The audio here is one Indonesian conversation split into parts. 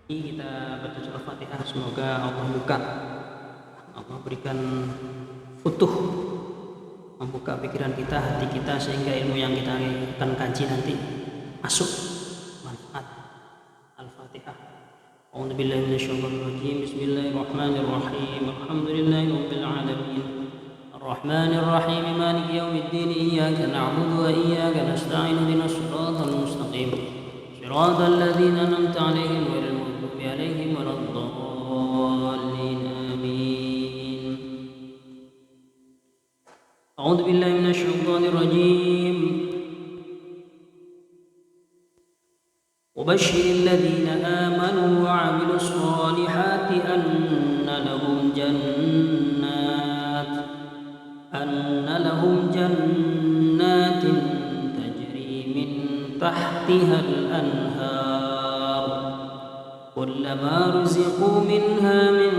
Kita baca surah Fatihah, semoga Allah buka, Allah berikan futuh, membuka pikiran kita, hati kita, sehingga ilmu yang kita akan kaji nanti masuk manfaat. Al-Fatihah. A'udzubillahi minasyaitonir rajim. Bismillahirrahmanirrahim. Alhamdulillahirabbil alamin. Arrahmanir rahim. Maliki yaumiddin. Iyyaka na'budu wa iyyaka nasta'in. Ihdinas siratal mustaqim. Siratal ladzina an'amta 'alaihim ghairil maghdubi 'alaihim waladdallin. Amin. A'udzubillahi minasyaitonir rajim. وبشر الذين آمنوا وعملوا الصالحات أن لهم جنات تجري من تحتها الأنهار كلما رزقوا منها من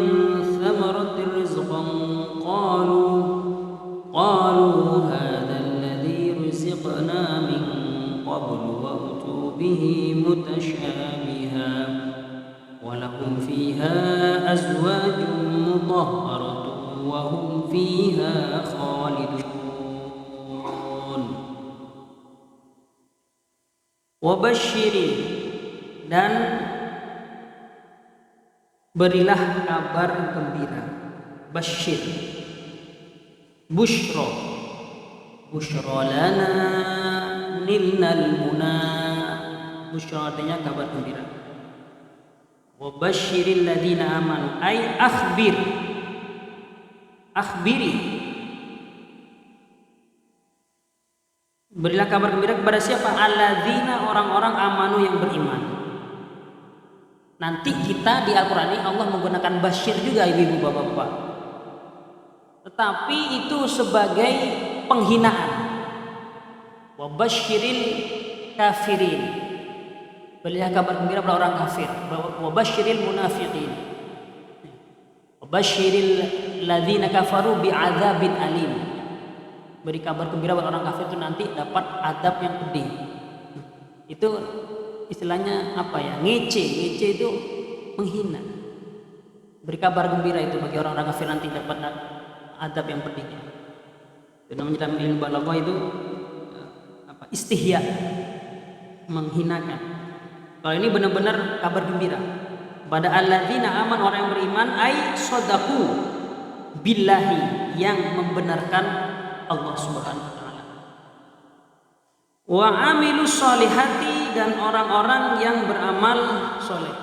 ثمرة رزقا قالوا هذا الذي رزقنا من قبل وأتوا به متشابها ولهم فيها أزواج مطهرة وهم فيها خالدون. Wabashiri, dan berilah kabar gembira. Bashir, bushro, bushro lana nilnal muna. Bushro artinya kabar gembira. Wabashiril ladina amanu, ay akhbiri, berilah kabar gembira kepada siapa? Alladzina, orang-orang amanu yang beriman. Nanti kita di Al-Quran ini Allah menggunakan basyir juga, ibu-ibu bapak-bapak, tetapi itu sebagai penghinaan. Wabasyiril kafirin, berilah kabar gembira pada orang kafir. Wabasyiril munafiqin, wabasyiril ladzina kafaru bi'adzabin alim, beri kabar gembira pada orang kafir itu nanti dapat adab yang pedih. Itu istilahnya apa ya? Ngece itu menghina. Beri kabar gembira itu bagi orang-orang kafir nanti dapat adab yang pedih. Itu namanya dalam ilmu balaghah itu apa? Istihya, menghinakan. Kalau ini benar-benar kabar gembira pada alladzina aman, orang yang beriman, ay shadaku billahi, yang membenarkan Allah Subhanahu wa taala. Wa amilus solihati, dan orang-orang yang beramal soleh.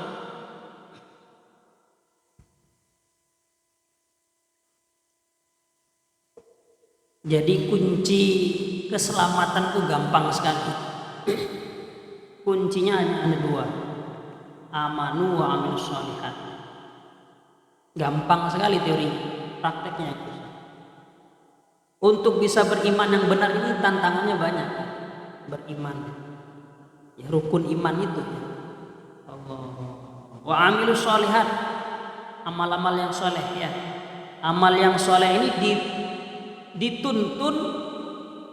Jadi kunci keselamatan itu gampang sekali. Kuncinya hanya dua. Amanu wa amilus solihat. Gampang sekali teorinya, prakteknya itu. Untuk bisa beriman yang benar ini tantangannya banyak. Beriman, ya, rukun iman itu. Allah. Wa amilus solihat, amal-amal yang soleh, ya. Amal yang soleh ini dituntun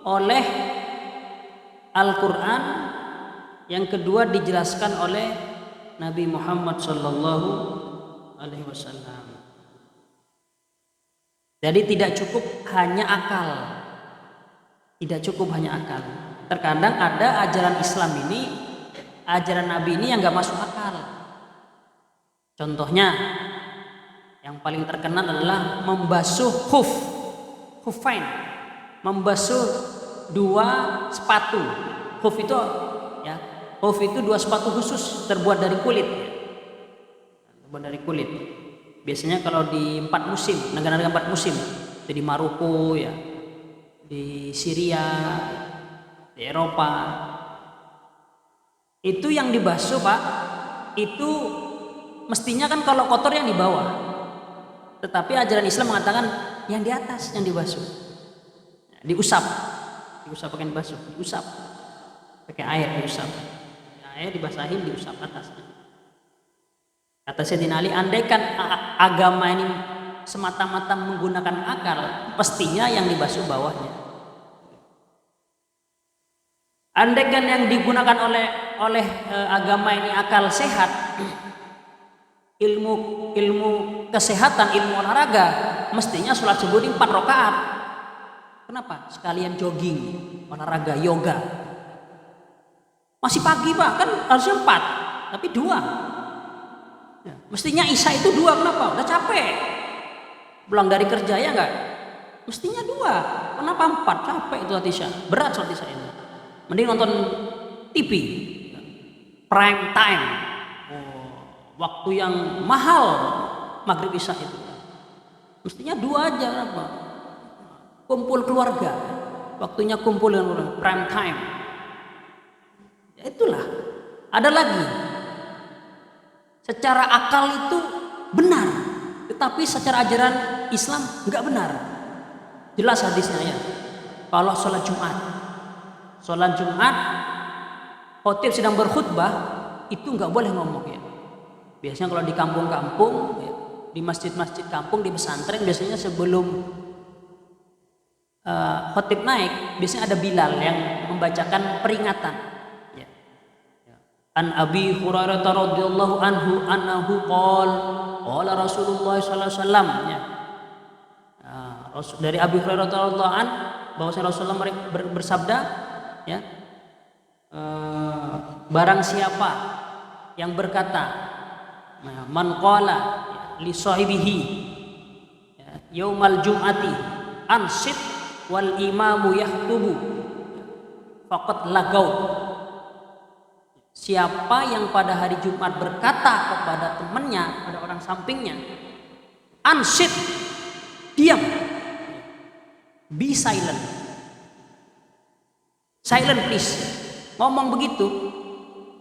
oleh Al-Quran. Yang kedua dijelaskan oleh Nabi Muhammad sallallahu alaihi wasallam. Jadi tidak cukup hanya akal. Tidak cukup hanya akal. Terkadang ada ajaran Islam ini, ajaran Nabi ini yang gak masuk akal. Contohnya yang paling terkenal adalah membasuh khufain, membasuh dua sepatu. Khuf itu, ya, khuf itu dua sepatu khusus terbuat dari kulit. Terbuat dari kulit. Biasanya kalau di 4 musim, negara-negara 4 musim, itu di Maroko, ya, di Syria, di Eropa, itu yang dibasuh, Pak, itu mestinya kan kalau kotor yang di bawah, tetapi ajaran Islam mengatakan yang di atas yang dibasuh, diusap pakai dibasuh, diusap pakai air, diusap, air dibasahin, diusap atasnya. Kata Sayyidina Ali, andaikan agama ini semata-mata menggunakan akal, pastinya yang dibasuh bawahnya. Andaikan yang digunakan oleh agama ini akal sehat, ilmu ilmu kesehatan, ilmu olahraga, mestinya sholat subuh di 4 rakaat. Kenapa? Sekalian jogging, olahraga, yoga. Masih pagi Pak, kan harusnya 4, tapi 2. Ya, mestinya Isya itu 2, kenapa? Udah capek. Pulang dari kerja ya enggak? Mestinya 2, kenapa 4? Capek itu sholat Isya, berat sholat Isya ini. Mending nonton TV, prime time, waktu yang mahal, maghrib Isya itu. Mestinya 2 aja, kenapa? Kumpul keluarga, waktunya kumpul dengan keluarga, prime time. Ya itulah. Ada lagi, secara akal itu benar, tetapi secara ajaran Islam enggak benar. Jelas hadisnya ya. Kalau sholat Jumat, khotib sedang berkhutbah, itu enggak boleh ngomong ya. Biasanya kalau di kampung-kampung, ya, di masjid-masjid kampung, di pesantren, biasanya sebelum khotib naik, biasanya ada Bilal yang membacakan peringatan. Ya. An Abi Hurairah radhiyallahu anhu annahu qala Rasulullah sallallahu alaihi wasallam. Ya. Dari Abi Hurairah radhiyallahu an bahwa Rasulullah bersabda, ya, barang siapa yang berkata, man qala li sahibihi yaumal jum'ati ansit wal imamu yahtubu faqad lagaw. Siapa yang pada hari Jumat berkata kepada temannya, pada orang sampingnya, ansit, diam, be silent, silent please, ngomong begitu.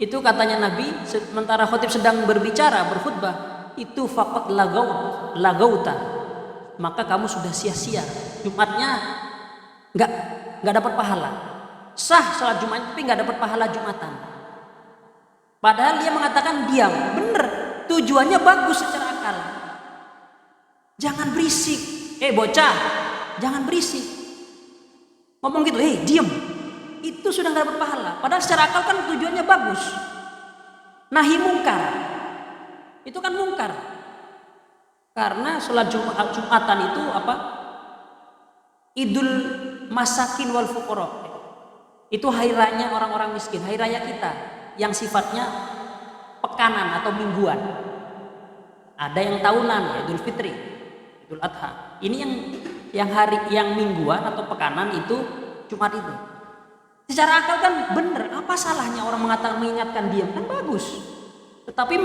Itu katanya Nabi, sementara khotib sedang berbicara, berkhutbah, itu faqad lagauta, maka kamu sudah sia-sia, Jumatnya nggak dapat pahala. Sah salat Jumat tapi nggak dapat pahala Jumatan. Padahal dia mengatakan diam, bener, tujuannya bagus secara akal. Jangan berisik, bocah, jangan berisik, ngomong gitu, diam, itu sudah nggak dapat pahala. Padahal secara akal kan tujuannya bagus. Nahi mungkar, itu kan mungkar. Karena sholat Jumatan itu apa? Idul masakin wal fuqara. Itu hari raya orang-orang miskin, hari raya kita yang sifatnya pekanan atau mingguan. Ada yang tahunan, Idul Fitri, Idul Adha. Ini yang hari yang mingguan atau pekanan itu Jumat itu. Secara akal kan bener, apa salahnya orang mengatakan, mengingatkan diam, kan bagus. Tetapi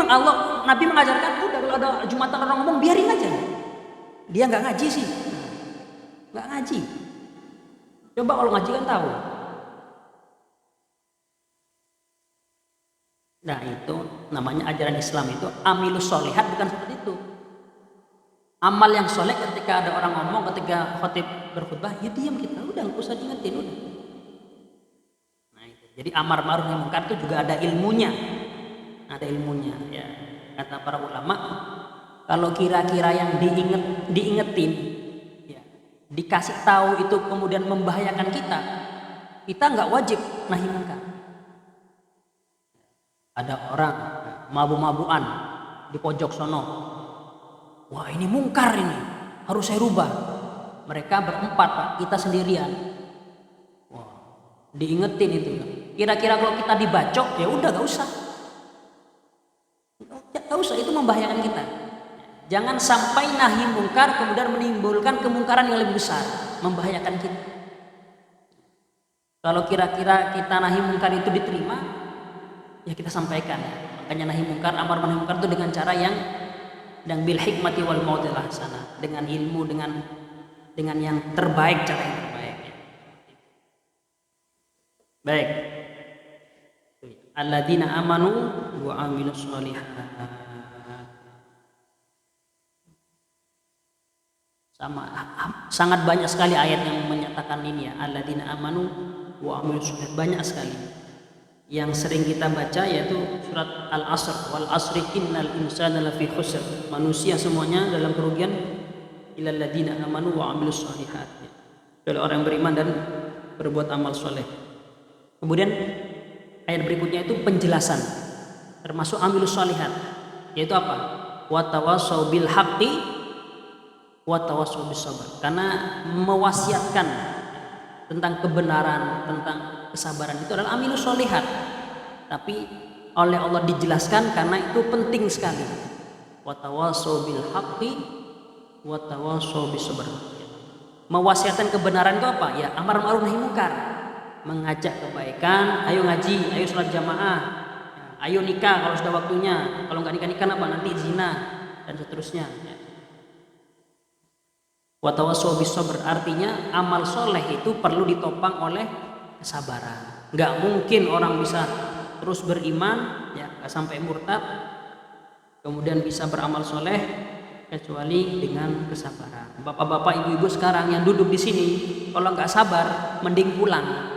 Nabi mengajarkan udah kalau ada Jumatan orang ngomong biarin aja. Dia nggak ngaji sih, nggak ngaji. Coba kalau ngaji kan tahu. Nah itu namanya ajaran Islam itu amilus solihat, bukan seperti itu. Amal yang soleh ketika ada orang ngomong, ketika khotib berkhutbah, ya diam kita, udah nggak usah diingetin udah. Nah itu. Jadi amar ma'ruf nahi munkar itu juga ada ilmunya, ya. Kata para ulama, kalau kira-kira yang diingetin, ya, dikasih tahu itu kemudian membahayakan kita nggak wajib nahi munkar. Ada orang mabu-mabuan di pojok sono, wah ini mungkar, ini harus saya rubah. Mereka berempat Pak, kita sendirian. Wah, diingetin itu. Kira-kira kalau kita dibacok, ya udah gak usah, itu membahayakan kita. Jangan sampai nahi mungkar kemudian menimbulkan kemungkaran yang lebih besar, membahayakan kita. Kalau kira-kira kita nahi mungkar itu diterima, ya kita sampaikan. Makanya nahi mungkar, amar ma'ruf nahi munkar itu dengan cara yang bil hikmati wal mau'izah hasanah, dengan ilmu, dengan yang terbaik, cara yang terbaik. Baik. Alladzina amanu wa amilus sholihat. Sangat banyak sekali ayat yang menyatakan ini ya, alladzina amanu wa amilus sholihat, banyak sekali. Yang sering kita baca yaitu surat Al-Asr, wal asri innal insana lafi khusr, manusia semuanya dalam kerugian, illal ladzina amanu wa amilus sholihat, kecuali orang yang beriman dan berbuat amal soleh. Kemudian ayat berikutnya itu penjelasan termasuk amilus sholihat, yaitu apa? wa tawassaw bil haqqi wa tawassaw bis sabr. Karena mewasiatkan tentang kebenaran, tentang kesabaran itu adalah amilus sholihat. Tapi oleh Allah dijelaskan karena itu penting sekali. Wa tawassaw bil haqqi wa tawassaw bis sabr. Mewasiatkan kebenaran itu apa? Ya amar ma'ruf nahi munkar. Mengajak kebaikan, ayo ngaji, ayo sholat jamaah, ayo nikah kalau sudah waktunya, kalau nggak nikah apa nanti zina dan seterusnya. Wa tawassaw bis sabr artinya amal soleh itu perlu ditopang oleh kesabaran. Nggak mungkin orang bisa terus beriman, ya nggak sampai murtad, kemudian bisa beramal soleh kecuali dengan kesabaran. Bapak-bapak, ibu-ibu sekarang yang duduk di sini, kalau nggak sabar, mending pulang.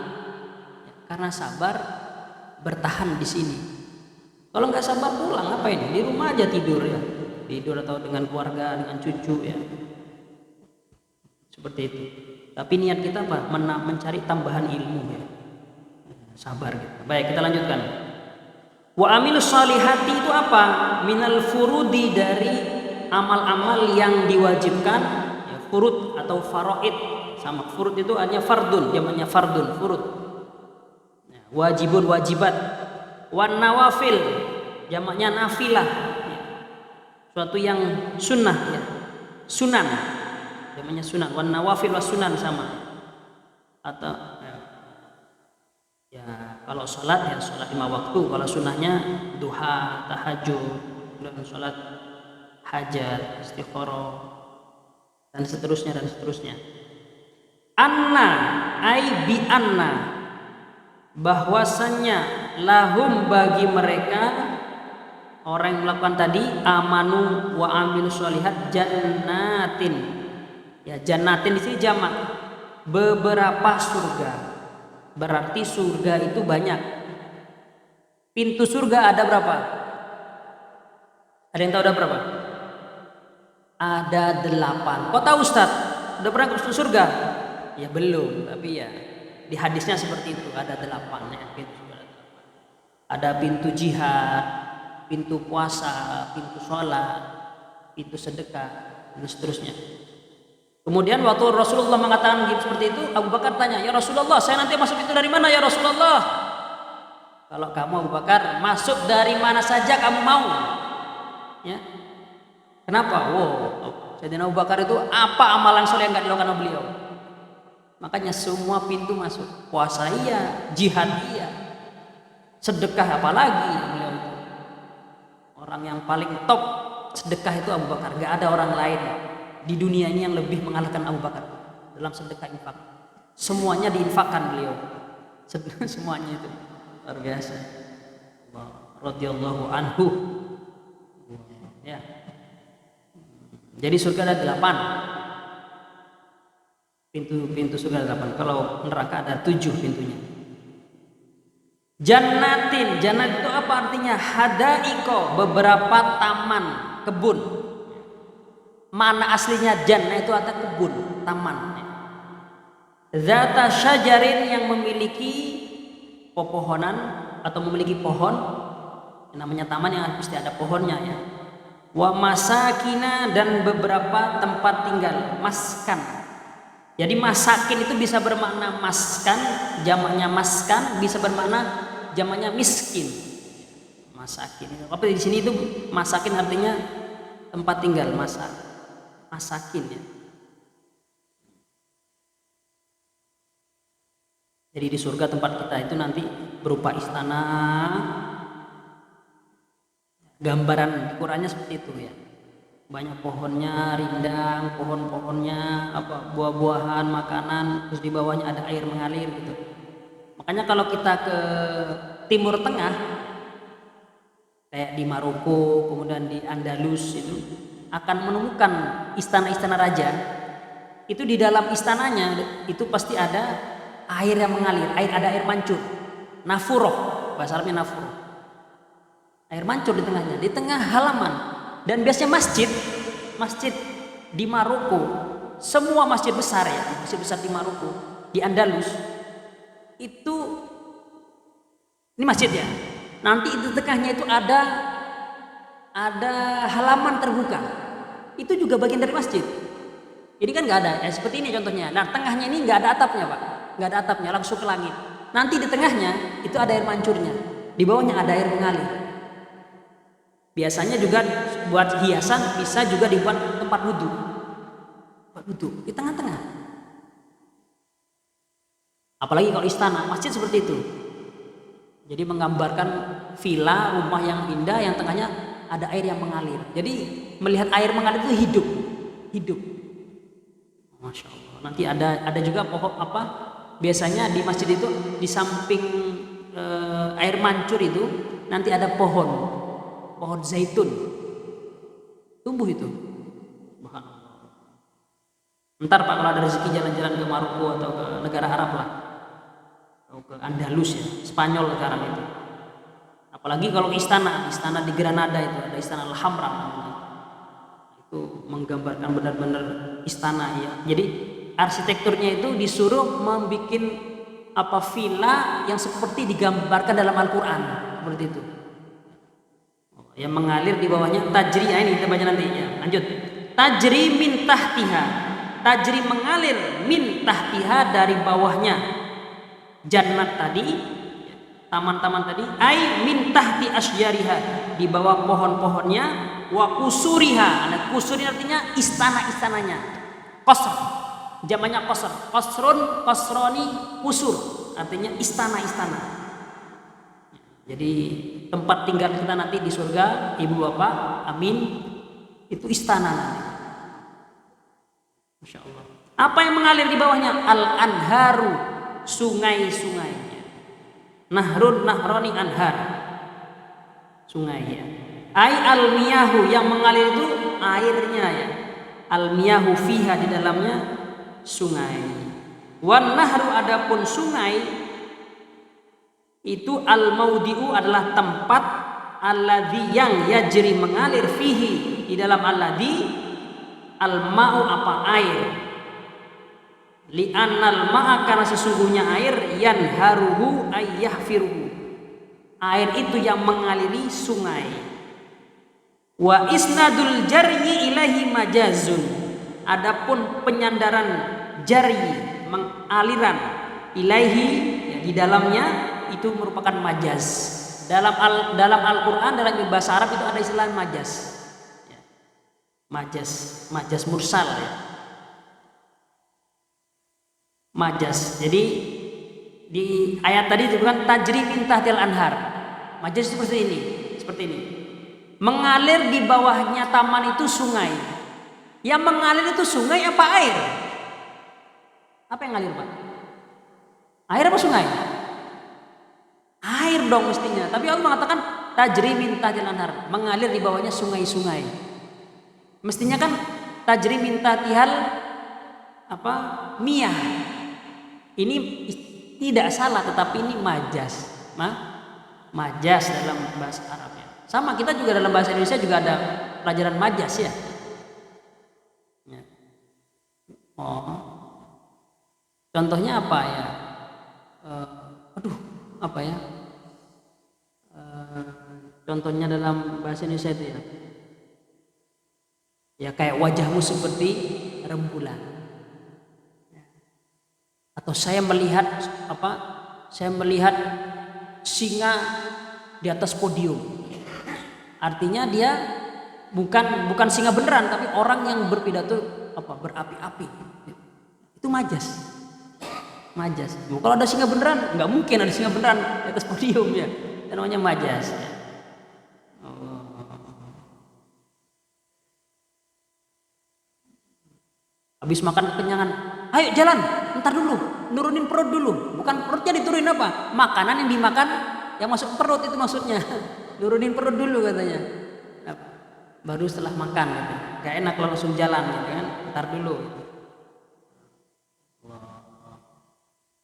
Karena sabar bertahan di sini. Kalau nggak sabar pulang apa ini? Di rumah aja tidur ya, tidur atau dengan keluarga, dengan cucu ya, seperti itu. Tapi niat kita apa? Mencari tambahan ilmu ya, sabar gitu. Baik, kita lanjutkan. Wa amilus salihati itu apa? Minal furudi, dari amal-amal yang diwajibkan, ya, furud atau faraid. Sama furud itu hanya fardun, namanya fardun, furud. Wajibun, wajibat. Wan nawafil, jamaknya nafilah, ya. Suatu yang sunnah ya. Sunan, jamaknya sunan. Wan nawafil was sunan sama. Atau ya kalau sholat ya sholat 5 waktu. Kalau sunnahnya duha, tahajud, dan sholat hajat, istikharah, dan seterusnya dan seterusnya. Anna ai bi anna, bahwasannya lahum, bagi mereka orang yang melakukan tadi, amanu wa amilus sholihat, jannatin. Ya, jannatin di sini jamak, beberapa surga. Berarti surga itu banyak. Pintu surga ada berapa? Ada yang tahu ada berapa? Ada 8. Kok tahu Ustaz? Udah pernah ke surga? Ya belum, tapi ya di hadisnya seperti itu, ada 8 ya, pintu surga. Ada pintu jihad, pintu puasa, pintu sholat, pintu sedekah, dan seterusnya. Kemudian waktu Rasulullah mengatakan seperti itu, Abu Bakar tanya, ya Rasulullah, saya nanti masuk itu dari mana ya Rasulullah? Kalau kamu Abu Bakar masuk dari mana saja kamu mau, ya. Kenapa? Wow, Sayyidina Abu Bakar itu apa amalan soleh yang nggak dilakukan oleh beliau? Makanya semua pintu masuk. Puasa iya, jihad iya, sedekah apalagi beliau itu. Orang yang paling top sedekah itu Abu Bakar. Gak ada orang lain di dunia ini yang lebih mengalahkan Abu Bakar dalam sedekah infak. Semuanya diinfakkan beliau. Semuanya itu luar biasa. Radhiyallahu anhu. Ya. Jadi surga ada 8. Pintu surga ada 8. Kalau neraka ada 7 pintunya. Jannatin, jannat itu apa artinya? Hadaiko, beberapa taman, kebun. Mana aslinya jannah itu ada kebun, taman. Zata syajarin, yang memiliki pepohonan atau memiliki pohon. Namanya taman yang pasti ada pohonnya ya. Wa masakina, dan beberapa tempat tinggal, maskan. Jadi masakin itu bisa bermakna maskan, jamaknya maskan, bisa bermakna jamaknya miskin. Masakin itu. Tapi di sini itu masakin artinya tempat tinggal, masakin ya. Jadi di surga tempat kita itu nanti berupa istana. Gambaran ukurannya seperti itu ya. Banyak pohonnya, rindang, pohon-pohonnya, apa buah-buahan, makanan, terus di bawahnya ada air mengalir gitu. Makanya kalau kita ke Timur Tengah, kayak di Maroko, kemudian di Andalus itu, akan menemukan istana-istana raja. Itu di dalam istananya itu pasti ada air yang mengalir, ada air mancur, nafuroh, bahasa Arabnya nafuroh. Air mancur di tengahnya, di tengah halaman. Dan biasanya masjid di Maroko, semua masjid besar ya, masjid besar di Maroko, di Andalus itu, ini masjid ya. Nanti di tengahnya itu ada ada halaman terbuka. Itu juga bagian dari masjid. Jadi kan nggak ada, seperti ini contohnya. Nah tengahnya ini nggak ada atapnya Pak, nggak ada atapnya, langsung ke langit. Nanti di tengahnya itu ada air mancurnya, di bawahnya ada air mengalir. Biasanya juga buat hiasan, bisa juga dibuat tempat wudhu. Tempat wudhu di tengah-tengah. Apalagi kalau istana, masjid seperti itu. Jadi menggambarkan villa, rumah yang indah, yang tengahnya ada air yang mengalir. Jadi melihat air mengalir itu hidup, hidup. Masya Allah. Nanti ada juga pohon apa? Biasanya di masjid itu di samping air mancur itu nanti ada pohon zaitun, tumbuh itu. Ntar Pak kalau ada rezeki jalan-jalan ke Maroko atau ke negara Arab lah, atau ke Andalus ya, Spanyol sekarang itu. Apalagi kalau istana di Granada itu ada istana Alhambra namanya. Itu menggambarkan benar-benar istana ya. Jadi arsitekturnya itu disuruh membuat apa villa yang seperti digambarkan dalam Al-Quran seperti itu. Yang mengalir di bawahnya tajri, ini kita baca nanti ya. Lanjut. Tajri min tahtiha. Tajri mengalir min tahtiha dari bawahnya. Jannat tadi, taman-taman tadi, ai min tahti asyjariha, di bawah pohon-pohonnya, wa kusuriha. Nah, kusuri artinya istana-istananya. Qasr. Jamannya qasr. Qasrun, qasroni, kusur. Artinya istana-istana. Jadi tempat tinggal kita nanti di surga, ibu bapak, amin, itu istana nanti. Masya Allah. Apa yang mengalir di bawahnya? Al-anharu, sungai-sungainya. Nahrun, nahroni, anhar, sungai ya. Ai al-miyahu, yang mengalir itu airnya ya. Al-miyahu fiha, di dalamnya sungai. Wan nahru, adapun sungai itu al-maudi'u adalah tempat alladzi yang yajri mengalir fihi, di dalam alladzi al-ma'u apa air, li'annal ma'a karena sesungguhnya air yanharuhu ayyahfiruhu, air itu yang mengaliri sungai. Wa isnadul jaryi ilahi majazun, adapun penyandaran jari mengaliran ilaihi ya, di dalamnya itu merupakan majaz. Dalam Al-Quran, dalam bahasa Arab itu ada istilah majaz ya. Majaz mursal ya. Majaz. Jadi di ayat tadi disebutkan tajri min tahtil anhar. Majaz seperti ini. Mengalir di bawahnya taman itu sungai. Yang mengalir itu sungai apa air? Apa yang ngalir Pak? Air apa sungai? Air dong mestinya. Tapi Allah mengatakan tajri min tahtil anhar, mengalir di bawahnya sungai-sungai. Mestinya kan tajri min tahtihal apa? Miyah. Ini tidak salah, tetapi ini majaz. Majaz dalam bahasa Arab ya. Sama kita juga dalam bahasa Indonesia juga ada pelajaran majaz ya. Contohnya apa ya? Apa ya? Contohnya dalam bahasa Indonesia itu ya. Ya kayak wajahmu seperti rembulan. Atau saya melihat apa? Saya melihat singa di atas podium. Artinya dia bukan singa beneran, tapi orang yang berpidato apa? Berapi-api. Itu majaz. Majaz. Kalau ada singa beneran, nggak mungkin ada singa beneran di atas podium ya. Itu namanya majaz. Habis makan kekenyangan, ayo jalan, ntar dulu, nurunin perut dulu. Bukan perutnya diturunin apa? Makanan yang dimakan, yang masuk perut itu maksudnya. Nurunin perut dulu katanya. Nah, baru setelah makan gitu. Gak enak kalau langsung jalan gitu kan, ntar dulu.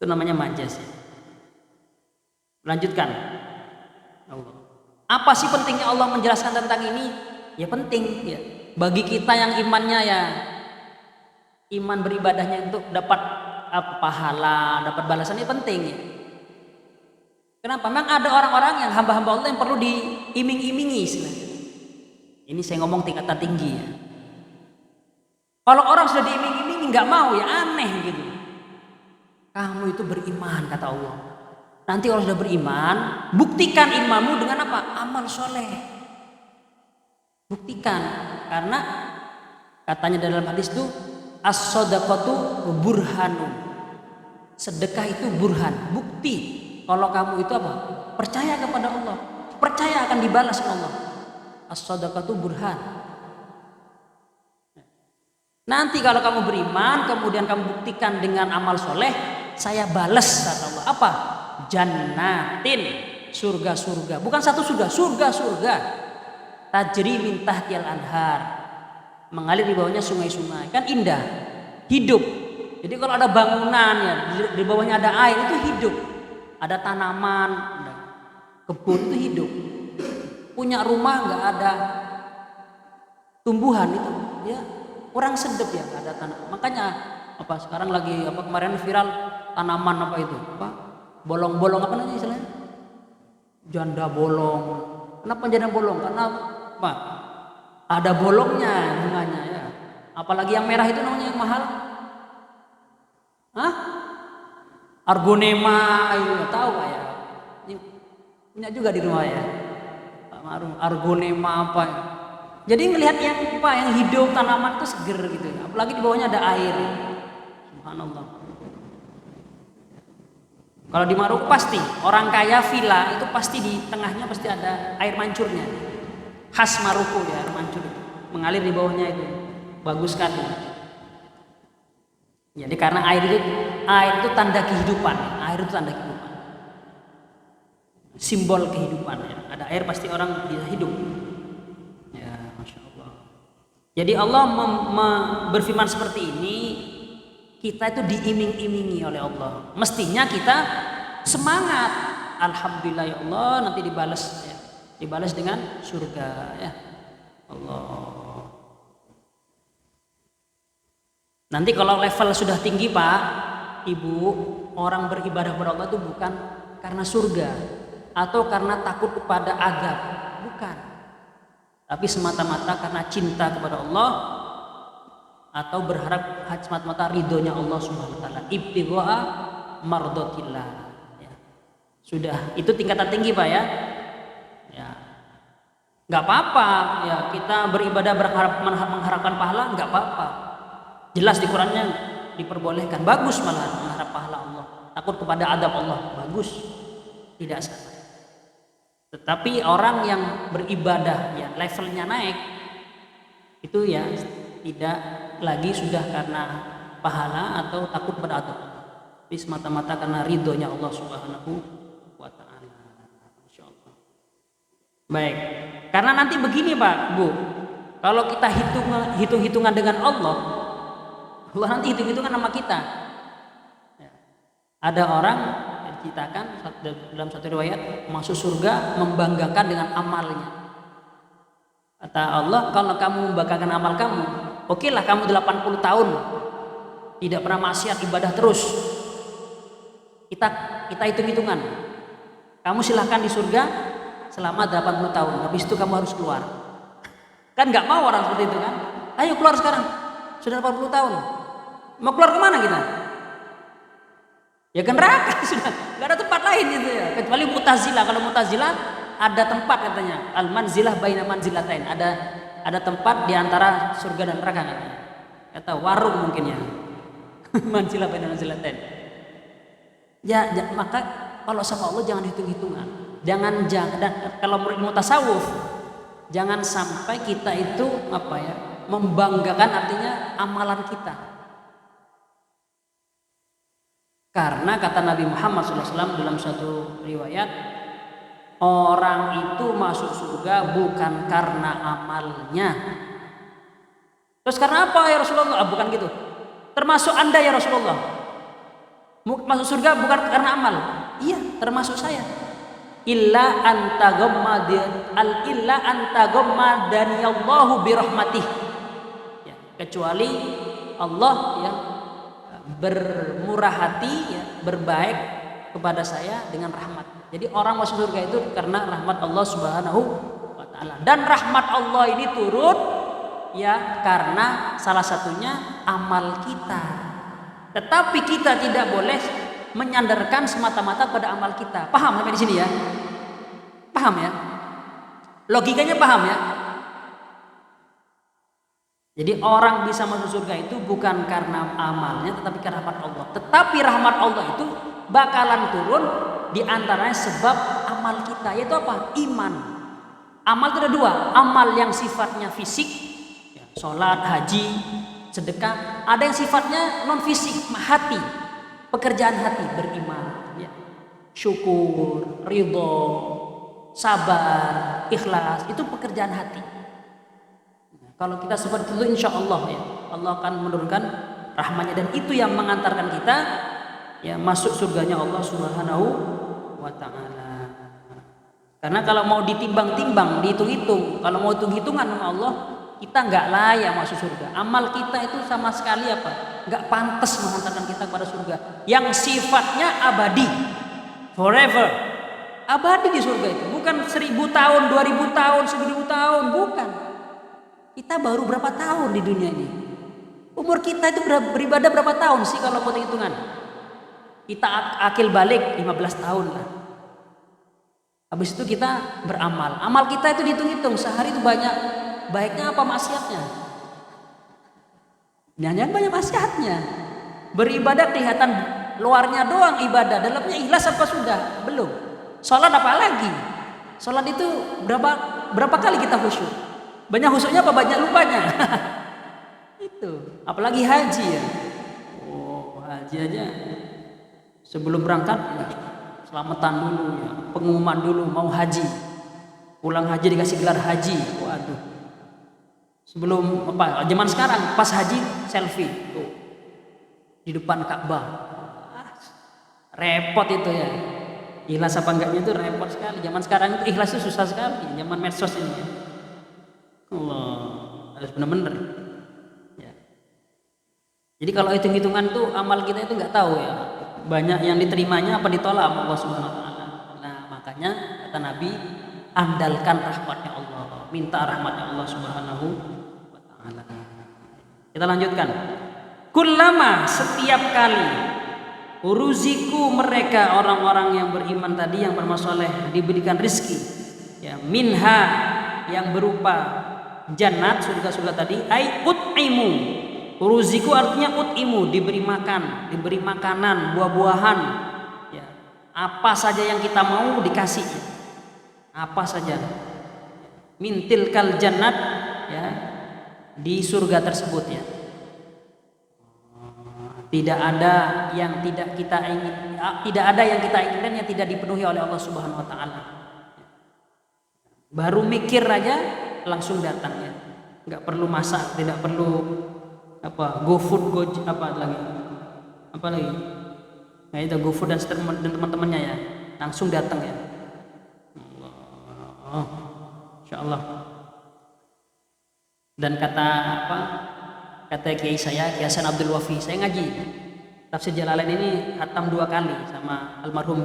Itu namanya majaz ya. Lanjutkan. Apa sih pentingnya Allah menjelaskan tentang ini? Ya penting ya. Bagi kita yang imannya ya, iman beribadahnya untuk dapat pahala, dapat balasan, ini penting ya. Kenapa? Memang ada orang-orang yang hamba-hamba Allah yang perlu diiming-imingi istilahnya. Ini saya ngomong tingkatan tinggi ya. Kalau orang sudah diiming-imingi nggak mau ya aneh gitu. Kamu itu beriman kata Allah. Nanti kalau sudah beriman, buktikan imanmu dengan apa? Amal soleh. Buktikan, karena katanya dalam hadis itu as-shadaqatu burhanun. Sedekah itu burhan, bukti kalau kamu itu apa? Percaya kepada Allah, percaya akan dibalas Allah. As-shadaqatu burhan. Nanti kalau kamu beriman, kemudian kamu buktikan dengan amal soleh, saya balas kata Allah. Apa? Jannatin, surga-surga. Bukan satu surga, surga-surga. Tajri min tahtiyal anhar, mengalir di bawahnya sungai-sungai. Kan indah, hidup. Jadi kalau ada bangunan ya, di bawahnya ada air, itu hidup. Ada tanaman, ada kebun, itu hidup. Punya rumah nggak ada tumbuhan itu, ya kurang sedap ya, nggak ada tanah. Makanya apa sekarang lagi apa kemarin viral tanaman apa itu? Apa? Bolong-bolong apa namanya istilahnya? Janda bolong. Kenapa janda bolong? Karena apa? Ada bolongnya bunganya ya. Apalagi yang merah itu namanya yang mahal. Hah? Argonema, itu tahu Pak ya? Ini punya juga di rumah ya. Pak Marum, argonema apa ya? Jadi ngelihat yang apa yang hidup tanaman itu seger gitu. Apalagi di bawahnya ada air. Subhanallah. Kalau di Maroko pasti orang kaya villa itu pasti di tengahnya pasti ada air mancurnya. Khas Maroko ya, air mancur itu. Mengalir di bawahnya itu. Bagus sekali. Jadi karena air itu tanda kehidupan. Air itu tanda kehidupan. Simbol kehidupan ya. Ada air pasti orang bisa hidup. Ya, Masya Allah. Jadi Allah berfirman seperti ini, kita itu diiming-imingi oleh Allah. Mestinya kita semangat. Alhamdulillah ya Allah, nanti dibalas ya. Dibalas dengan surga ya. Allah. Nanti kalau level sudah tinggi Pak, Ibu, orang beribadah kepada Allah itu bukan karena surga atau karena takut kepada azab, bukan. Tapi semata-mata karena cinta kepada Allah atau berharap semata-mata ridhonya Allah Subhanahu wa taala. Ibtigha'a mardatillah. Ya. Sudah, itu tingkatan tinggi Pak ya. Ya. Enggak apa-apa ya, kita beribadah mengharapkan pahala, enggak apa-apa. Jelas di Qurannya diperbolehkan, bagus malah mengharap pahala Allah, takut kepada adab Allah, bagus, tidak salah. Tetapi orang yang beribadah ya levelnya naik itu ya tidak lagi sudah karena pahala atau takut pada adab, tapi semata-mata karena ridhonya Allah Subhanahu wa taala. Insyaallah. Baik, karena nanti begini Pak, Bu, kalau kita hitung-hitungan dengan Allah nanti hitung-hitungan sama kita. Ya. Ada orang yang diceritakan dalam satu riwayat masuk surga membanggakan dengan amalnya. Kata Allah, kalau kamu membanggakan amal kamu, okelah kamu 80 tahun tidak pernah maksiat, ibadah terus. Kita hitung-hitungan. Kamu silahkan di surga selama 80 tahun. Habis itu kamu harus keluar. Kan nggak mau orang seperti itu kan? Ayo keluar sekarang. Sudah 80 tahun. Mau keluar kemana kita? Ya ke neraka sudah, nggak ada tempat lain itu ya. Kecuali Mu'tazilah. Kalau Mu'tazilah ada tempat katanya. Al-manzilah baina manzilatain. Ada tempat di antara surga dan neraka katanya. Kata warung mungkin ya. Manzilah baina manzilatain. Ya, maka kalau sama Allah jangan hitung-hitungan. Jangan dan kalau menurut mutasawuf jangan sampai kita itu apa ya? Membanggakan artinya amalan kita. Karena kata Nabi Muhammad SAW dalam satu riwayat, orang itu masuk surga bukan karena amalnya. Terus karena apa ya Rasulullah? Bukan gitu. Termasuk Anda ya Rasulullah. Masuk surga bukan karena amal. Iya, termasuk saya. Illa antaghammadani Allahu birahmatih. Ya, kecuali Allah yang bermurah hati ya, berbaik kepada saya dengan rahmat. Jadi orang masuk surga itu karena rahmat Allah Subhanahu wa taala. taala. Dan rahmat Allah ini turun ya karena salah satunya amal kita. Tetapi kita tidak boleh menyandarkan semata-mata pada amal kita. Paham sampai di sini ya? Paham ya? Logikanya paham ya? Jadi orang bisa masuk surga itu bukan karena amalnya tetapi karena rahmat Allah. Tetapi rahmat Allah itu bakalan turun di antaranya sebab amal kita, yaitu apa? Iman. Amal itu ada dua, amal yang sifatnya fisik, ya, sholat, haji, sedekah. Ada yang sifatnya non fisik, hati, pekerjaan hati, beriman, ya. Syukur, ridho, sabar, ikhlas, itu pekerjaan hati. Nah, kalau kita seperti itu insya Allah ya, Allah akan menurunkan rahmatnya dan itu yang mengantarkan kita ya masuk surganya Allah Subhanahu wa ta'ala. Karena kalau mau ditimbang-timbang, dihitung-hitung, kalau mau hitung-hitungan sama Allah, kita nggak layak masuk surga. Amal kita itu sama sekali apa? Nggak pantas mengantarkan kita kepada surga. Yang sifatnya abadi, forever, abadi di surga itu. Bukan 1000 tahun, 2000 tahun, 1000 tahun, bukan. Kita baru berapa tahun di dunia ini? Umur kita itu beribadah berapa tahun sih kalau mau hitungan? Kita akil balik 15 tahun lah. Habis itu kita beramal. Amal kita itu dihitung-hitung sehari itu banyak baiknya apa maksiatnya? Jangan banyak maksiatnya. Beribadah kelihatan luarnya doang ibadah, dalamnya ikhlas apa sudah? Belum. Sholat apa lagi? Sholat itu berapa kali kita khusyuk? Banyak khusyuknya apa banyak lupanya? Itu. Apalagi haji ya. Oh, haji aja. Sebelum berangkat ya, selamatan dulu ya, pengumuman dulu mau haji. Pulang haji dikasih gelar haji. Waduh. Sebelum apa? Zaman sekarang pas haji selfie tuh di depan Ka'bah. Repot itu ya. Ikhlas apa enggaknya itu repot sekali. Zaman sekarang itu ikhlas itu susah sekali. Zaman medsos ini. Ya. Allah, harus benar-benar. Ya. Jadi kalau hitung-hitungan tuh amal kita itu nggak tahu ya. Banyak yang diterimanya apa ditolak sama Allah Subhanahu wa taala. Nah, makanya kata Nabi, andalkan rahmatnya Allah, minta rahmatnya Allah Subhanahu wa taala. Kita lanjutkan. Kullama, setiap kali uruziku mereka orang-orang yang beriman tadi yang bermasoleh diberikan rizki ya minha yang berupa jannat surga-surga tadi ai ut'imu. Uruziku artinya ut'imu, diberi makan, diberi makanan, buah-buahan ya. Apa saja yang kita mau dikasih. Apa saja. Mintil kal jannat ya di surga tersebut ya. Tidak ada yang tidak kita ingin, tidak ada yang kita inginkan yang tidak dipenuhi oleh Allah Subhanahu wa taala. Baru mikir aja langsung datang ya. Enggak perlu masak, tidak perlu apa GoFood, apa lagi? Nah itu GoFood dan teman-temannya ya. Langsung datang ya. Allah. Insyaallah. Dan kata Kiai saya, Kiai Hasan Abdul Wafi, saya ngaji tafsir Jalalain ini khatam 2 kali sama almarhum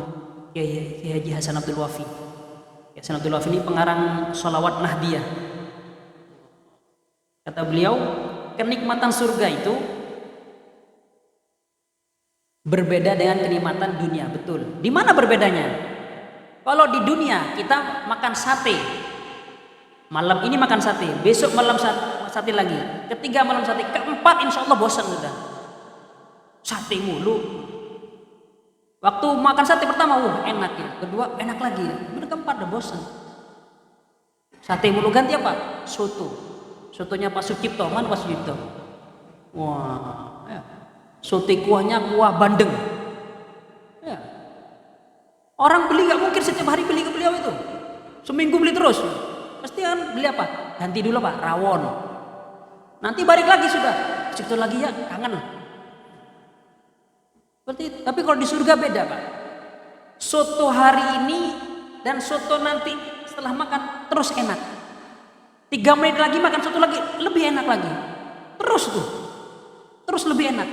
Kiai Haji Hasan Abdul Wafi. Kiai Hasan Abdul Wafi ini pengarang sholawat Nahdiyah. Kata beliau, kenikmatan surga itu berbeda dengan kenikmatan dunia, betul. Di mana berbedanya? Kalau di dunia kita makan sate, malam ini makan sate, besok malam sate lagi, ketiga malam sate, keempat insya Allah bosan sudah. Sate mulu. Waktu makan sate pertama, enak ya. Kedua enak lagi ya. Keempat udah bosan. Sate mulu, ganti apa? Soto. Sotonya Pak Sucipto, mana Pak Sucipto? Wah, ya. Sote kuahnya kuah bandeng. Ya. Orang beli nggak mungkin setiap hari beli ke beliau itu. Seminggu beli terus. Pasti kan beli apa? Ganti dulu Pak, rawon. Nanti balik lagi sudah. Sucipto lagi ya, kangen. Seperti itu. Tapi kalau di surga beda Pak. Soto hari ini dan soto nanti setelah makan terus enak. 3 menit lagi makan soto lagi lebih enak lagi. Terus tuh. Terus lebih enak.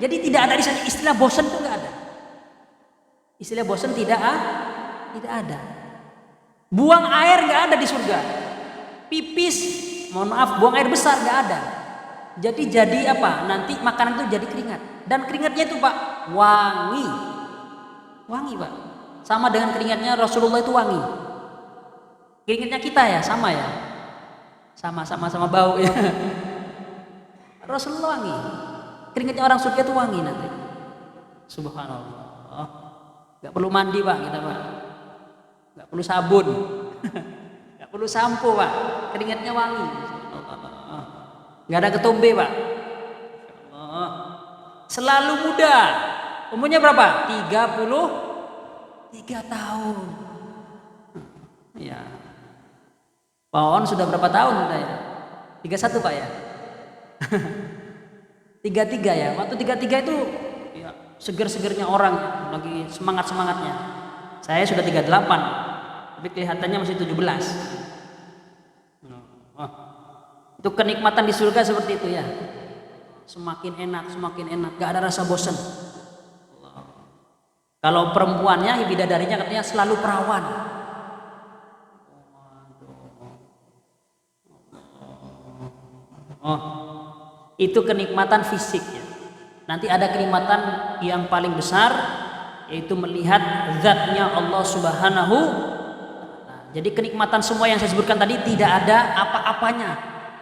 Jadi tidak ada di sana istilah bosan tuh nggak ada. Istilah bosan tidak ada. Buang air nggak ada di surga. pipis, mohon maaf, buang air besar nggak ada. Jadi apa? Nanti makanan itu jadi keringat. Dan keringatnya itu Pak wangi, wangi Pak. Sama dengan keringatnya Rasulullah itu wangi. Keringatnya kita ya sama ya, sama bau ya. Rasulullah wangi. Keringatnya orang surga itu wangi nanti. Subhanallah. Gak perlu mandi Pak kita Pak. Gak perlu sabun. Gak perlu sampo Pak. Keringatnya wangi. Gak ada ketombe Pak. Selalu muda. Umurnya berapa? 33 tahun. Ya. Pak On sudah berapa tahun sudah ya? 31 Pak ya? 33 ya. Waktu 33 itu ya, seger-segernya orang, lagi semangat-semangatnya. Saya sudah 38, tapi kelihatannya masih 17. Itu kenikmatan di surga seperti itu ya. Semakin enak, gak ada rasa bosan. Kalau perempuannya, bidadarinya katanya selalu perawan. Itu kenikmatan fisik ya. Nanti ada kenikmatan yang paling besar, yaitu melihat zatnya Allah Subhanahu. Jadi kenikmatan semua yang saya sebutkan tadi tidak ada apa-apanya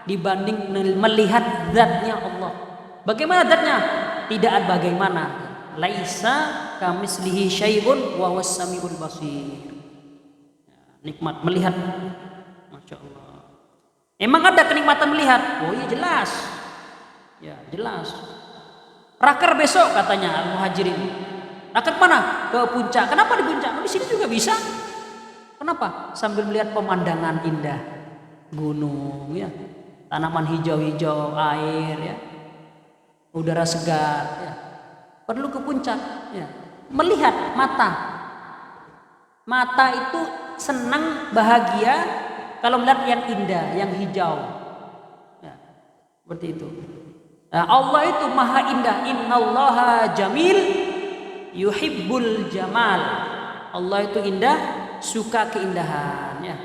dibanding melihat zatnya Allah. Bagaimana zatnya? Tidak ada bagaimana. Laisa kamislihi syai'un wa huwas samiul basir. Nikmat melihat, Masya Allah. Emang ada kenikmatan melihat? Oh iya jelas. Ya jelas. Raker besok katanya Al-Muhajirin. Raker mana? Ke puncak. Kenapa di puncak? Di sini juga bisa. Kenapa? Sambil melihat pemandangan indah, gunung, ya, tanaman hijau-hijau, air, ya, udara segar. Ya. Perlu ke puncak. Ya. Melihat mata. Mata itu senang, bahagia kalau melihat yang indah, yang hijau. Ya. Seperti itu. Nah, Allah itu maha indah. Innallaha jamil yuhibbul jamal. Allah itu indah, suka keindahan ya.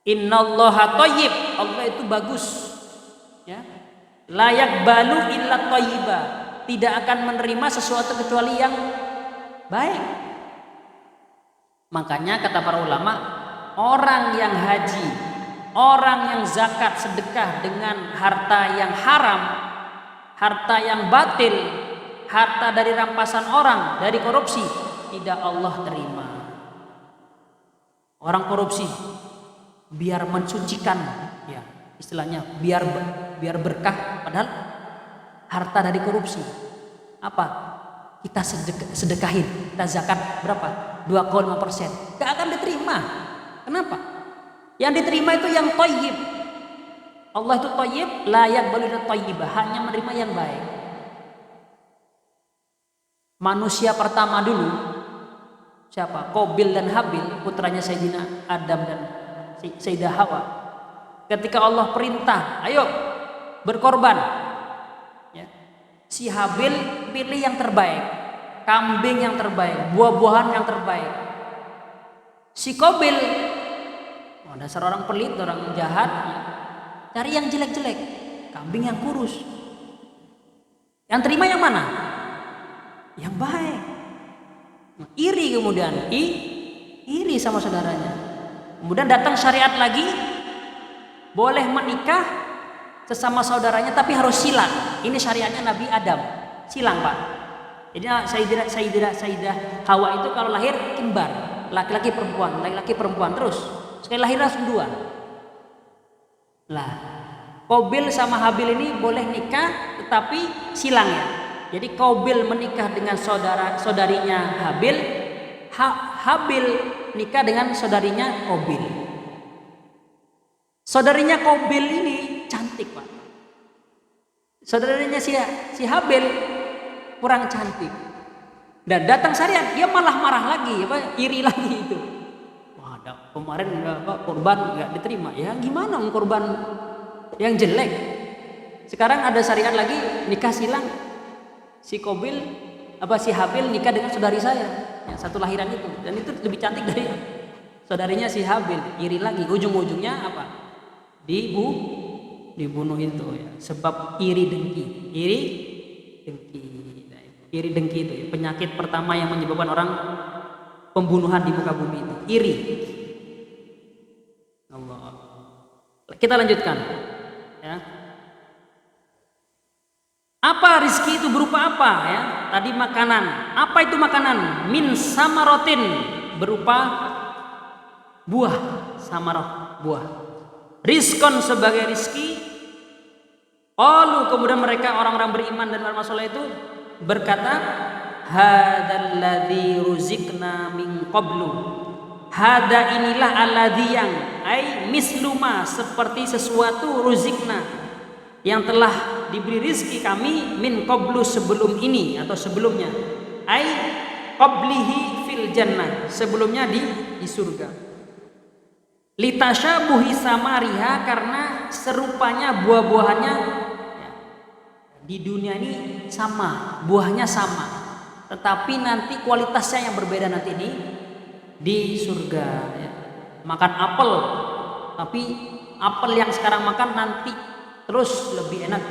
Innallaha thayyib. Allah itu bagus ya. Layak balu illa thayyiba. Tidak akan menerima sesuatu kecuali yang baik. Makanya kata para ulama, orang yang haji, orang yang zakat sedekah dengan harta yang haram, harta yang batil, harta dari rampasan orang, dari korupsi, tidak Allah terima. Orang korupsi biar mensucikan, ya istilahnya biar berkah, padahal harta dari korupsi. Apa? Kita sedekahin, kita zakat berapa? 2,5%. Gak akan diterima. Kenapa? Yang diterima itu yang thayyib. Allah itu thayyib, layak balil thayyibah, hanya menerima yang baik. Manusia pertama dulu siapa? Qabil dan Habil, putranya Sayyidina Adam dan Sayyidah Hawa. Ketika Allah perintah, ayo berkorban. Ya. Si Habil pilih yang terbaik, kambing yang terbaik, buah-buahan yang terbaik. Si Qabil, dasar orang pelit, orang jahat, ya, cari yang jelek-jelek, kambing yang kurus. Yang terima yang mana? Yang baik. Iri kemudian, iri sama saudaranya. Kemudian datang syariat lagi, boleh menikah sesama saudaranya tapi harus silang. Ini syariatnya Nabi Adam, silang Pak. Jadi Sayyidah Hawa itu kalau lahir kembar, laki-laki perempuan terus. Sekali lahir langsung dua. Lah, Qabil sama Habil ini boleh nikah tetapi silang ya. Jadi Qabil menikah dengan saudarinya Habil, Habil nikah dengan saudarinya Qabil. Saudarinya Qabil ini cantik Pak. Saudarinya si Habil kurang cantik. Dan datang syariat dia malah marah lagi, iri lagi itu. Wah, kemarin korban nggak diterima. Ya gimana korban yang jelek? Sekarang ada syariat lagi nikah silang. Si Habil nikah dengan saudari saya, ya, satu lahiran itu, dan itu lebih cantik dari saudarinya si Habil. Iri lagi, ujung-ujungnya apa? dibunuh itu ya, sebab iri dengki. Iri dengki itu ya, penyakit pertama yang menyebabkan orang pembunuhan di muka bumi itu, iri. Allah. Kita lanjutkan ya. Apa rizki itu berupa apa ya? Tadi makanan. Apa itu makanan? Min samarotin, berupa buah. Samarot, buah. Rizkon sebagai rizki. Qalu, kemudian mereka orang-orang beriman dan beramal saleh itu berkata, hadzal ladzi ruzikna min qablu. Hada inilah alladzi yang ai misluma, seperti sesuatu, ruzikna yang telah diberi rizki kami, min qablu sebelum ini atau sebelumnya, ai qablihi fil jannah, sebelumnya di surga. Litasyabuhi samariha, karena serupanya buah-buahannya ya, di dunia ini sama, buahnya sama, tetapi nanti kualitasnya yang berbeda nanti di surga ya. Makan apel, tapi apel yang sekarang makan nanti terus lebih enak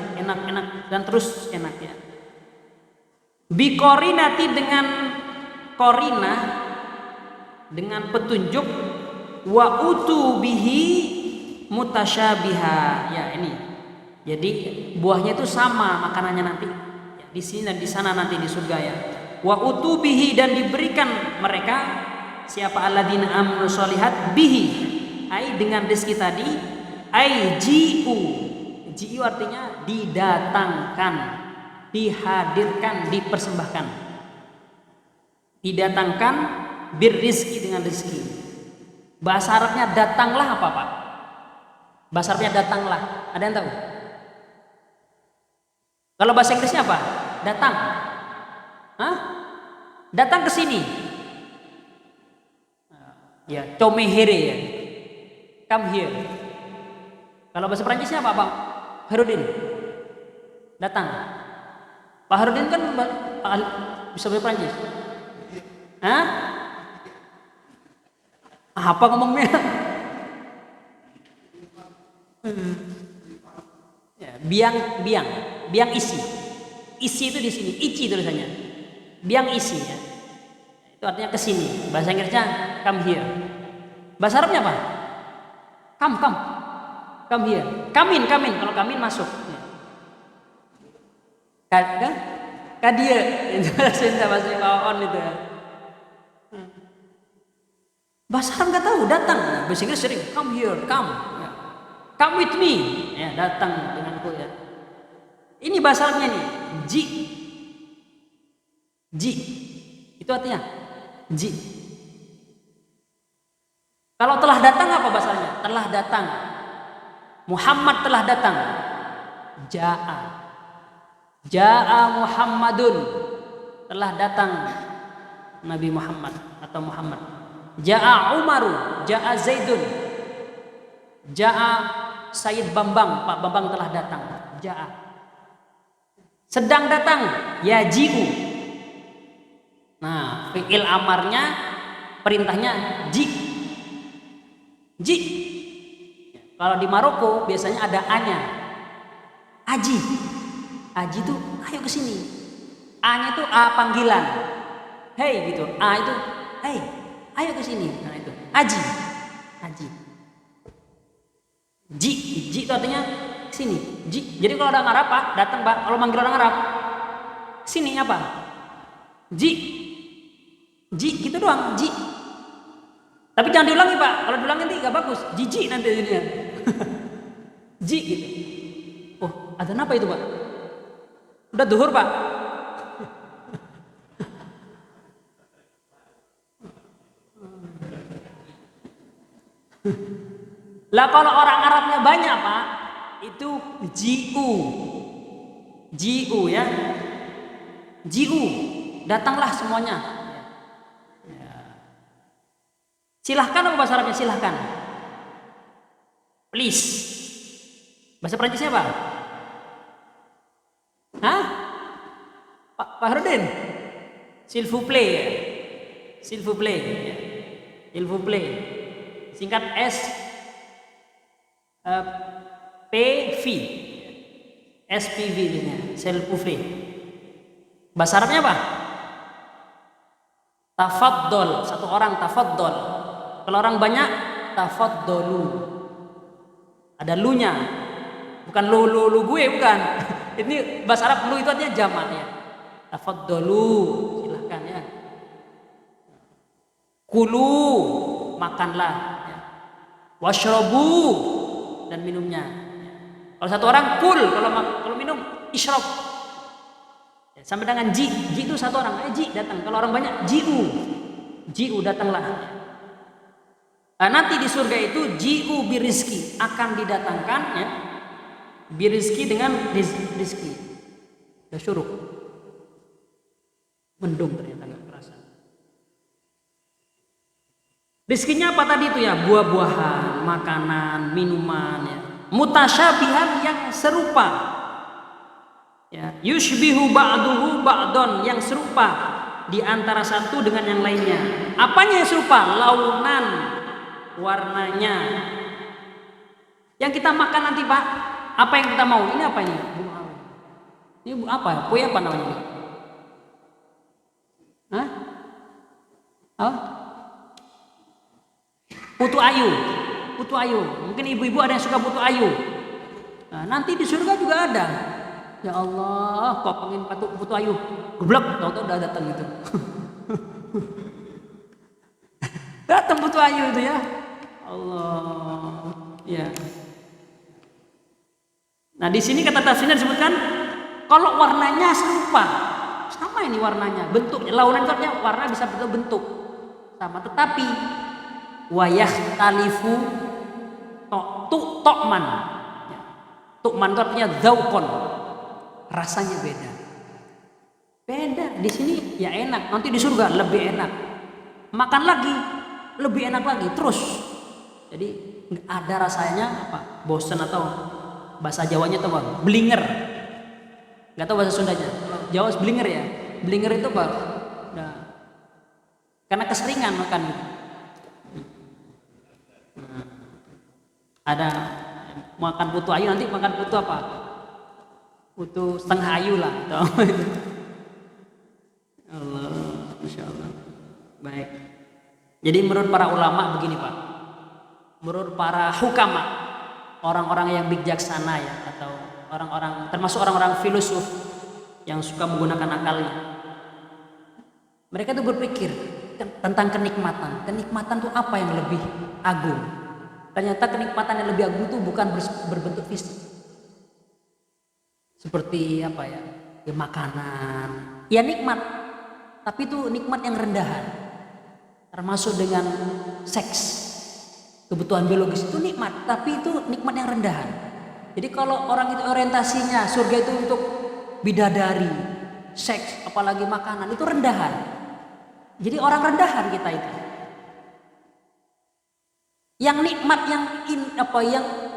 dan terus enak ya. Bikorinati, dengan korina, dengan petunjuk, wa utu bihi mutasyabiha ya. Ini jadi buahnya itu sama makanannya nanti ya, di sini dan di sana nanti di surga ya. Wa utu bihi, dan diberikan mereka siapa, alladzina amanu sholihat, bihi ai dengan rezeki tadi, ai ji'u artinya didatangkan, dihadirkan, dipersembahkan. Didatangkan birrizki, dengan rezeki. Bahasa Arabnya datanglah apa Pak? Bahasa Arabnya datanglah. Ada yang tahu? Kalau bahasa Inggrisnya apa? Datang. Hah? Datang ke sini. Ya, come here ya. Come here. Kalau bahasa Perancisnya apa Pak? Herudin. Datang. Pak Herudin kan bisa bahasa Perancis. Hah? Apa ngomongnya? Ya, biang isi. Isi itu di sini, ici tulisannya. Biang isi ya. Itu artinya ke sini. Bahasa Inggrisnya come here. Bahasa Arabnya apa? Come here. Kamin. Kalau kamin masuk. Kadia. Itu bahasa on itu ya. Bahasa Arab nggak tahu, datang. Bahasa Inggris sering come here, come. Ya. Come with me. Ya, datang denganku ya. Ini bahasa Arabnya nih. Ji. Itu artinya ji. Kalau telah datang apa bahasanya? Telah datang. Muhammad telah datang. Ja'a Muhammadun, telah datang Nabi Muhammad atau Muhammad. Ja'a Umaru, ja'a Zaidun, ja'a Sayyid Bambang, Pak Bambang telah datang. Ja'a. Sedang datang, yaji'u. Nah, fi'il amarnya, perintahnya ji. Kalau di Maroko biasanya ada a-nya. Aji itu ayo ke sini. A-nya itu a panggilan. Hey gitu. A itu hey, ayo ke sini. Nah itu aji. Ji itu artinya sini. Jadi kalau orang Arab Pak datang Pak, kalau manggil orang Arab sini apa? Ji gitu doang, ji. Tapi jangan diulangi Pak. Kalau diulangi nanti gak bagus. Jijik nanti jadinya. Ji gitu. Oh, ada apa itu Pak? Udah duhur Pak. Lah kalau orang Arabnya banyak Pak, itu ji'u ya. Ji'u, datanglah semuanya. Silahkan apa bahasa Arabnya? Silahkan. Please. Bahasa Perancisnya apa? Hah? Pak Herudin? S'il vous plaît. S'il vous plaît. S'il vous plaît. Singkat S. eh, PV, SPV nya, sel puvre. Bahasa Arabnya apa? Tafaddol, satu orang tafaddol. Kalau orang banyak tafaddolu. Ada lunya. Bukan lu gue, bukan. Ini bahasa Arab lu itu artinya jamak ya. Tafaddolu, silahkan ya. Kulu, makanlah ya. Washrobu, dan minumnya. Kalau satu orang kul, kalau minum isyrab. Ya, sampai dengan ji itu satu orang, ji datang. Kalau orang banyak jiu datanglah. Nah, nanti di surga itu jiu birizki akan didatangkan ya. Birizki dengan rizki. Ya syuruk. Mendung ternyata nggak kerasa. Rizkinya apa tadi itu ya? Buah-buahan, makanan, minuman ya. Mutasyabihan yang serupa. Ya, yushbihu ba'duhu ba'don, yang serupa di antara satu dengan yang lainnya. Apanya yang serupa? Launan, warnanya. Yang kita makan nanti Pak, apa yang kita mau? Ini apa ini? Ini apa? Kue apa namanya ini? Hah? Oh? Putu ayu. Mungkin ibu-ibu ada yang suka putu ayu. Nah, nanti di surga juga ada. Ya Allah, kok pengen putu ayu? Geblek, tahu-tahu udah datang gitu. Datang putu ayu itu ya. Allah. Ya. Nah, di sini kata tafsirnya disebutkan kalau warnanya serupa. Sama ini warnanya, bentuknya. Launan itu artinya warna bisa bentuk sama, tetapi wayah talifu tokman. Tokman itu artinya zaukon. Rasanya beda. Di sini ya enak, nanti di surga lebih enak. Makan lagi, lebih enak lagi terus. Jadi nggak ada rasanya apa? Bosan atau bahasa Jawanya itu apa? Blinger. Nggak tahu bahasa Sundanya. Jawa blinger ya. Blinger itu apa? Nah, karena keseringan makan. Nah, ada makan putu ayu, nanti makan putu apa? Putu setengah ayu lah. Allah, Masya Allah. Baik. Jadi menurut para ulama begini Pak. Menurut para hukama, orang-orang yang bijaksana ya, atau orang-orang termasuk orang-orang filosof yang suka menggunakan akalnya. Mereka tuh berpikir tentang kenikmatan. Kenikmatan tuh apa yang lebih agung? Ternyata kenikmatan yang lebih agung itu bukan berbentuk fisik. Seperti apa ya? Ya makanan. Ya nikmat. Tapi itu nikmat yang rendahan. Termasuk dengan seks. Kebutuhan biologis itu nikmat, tapi itu nikmat yang rendahan. Jadi kalau orang itu orientasinya surga itu untuk bidadari, seks, apalagi makanan, itu rendahan. Jadi orang rendahan kita itu. Yang nikmat yang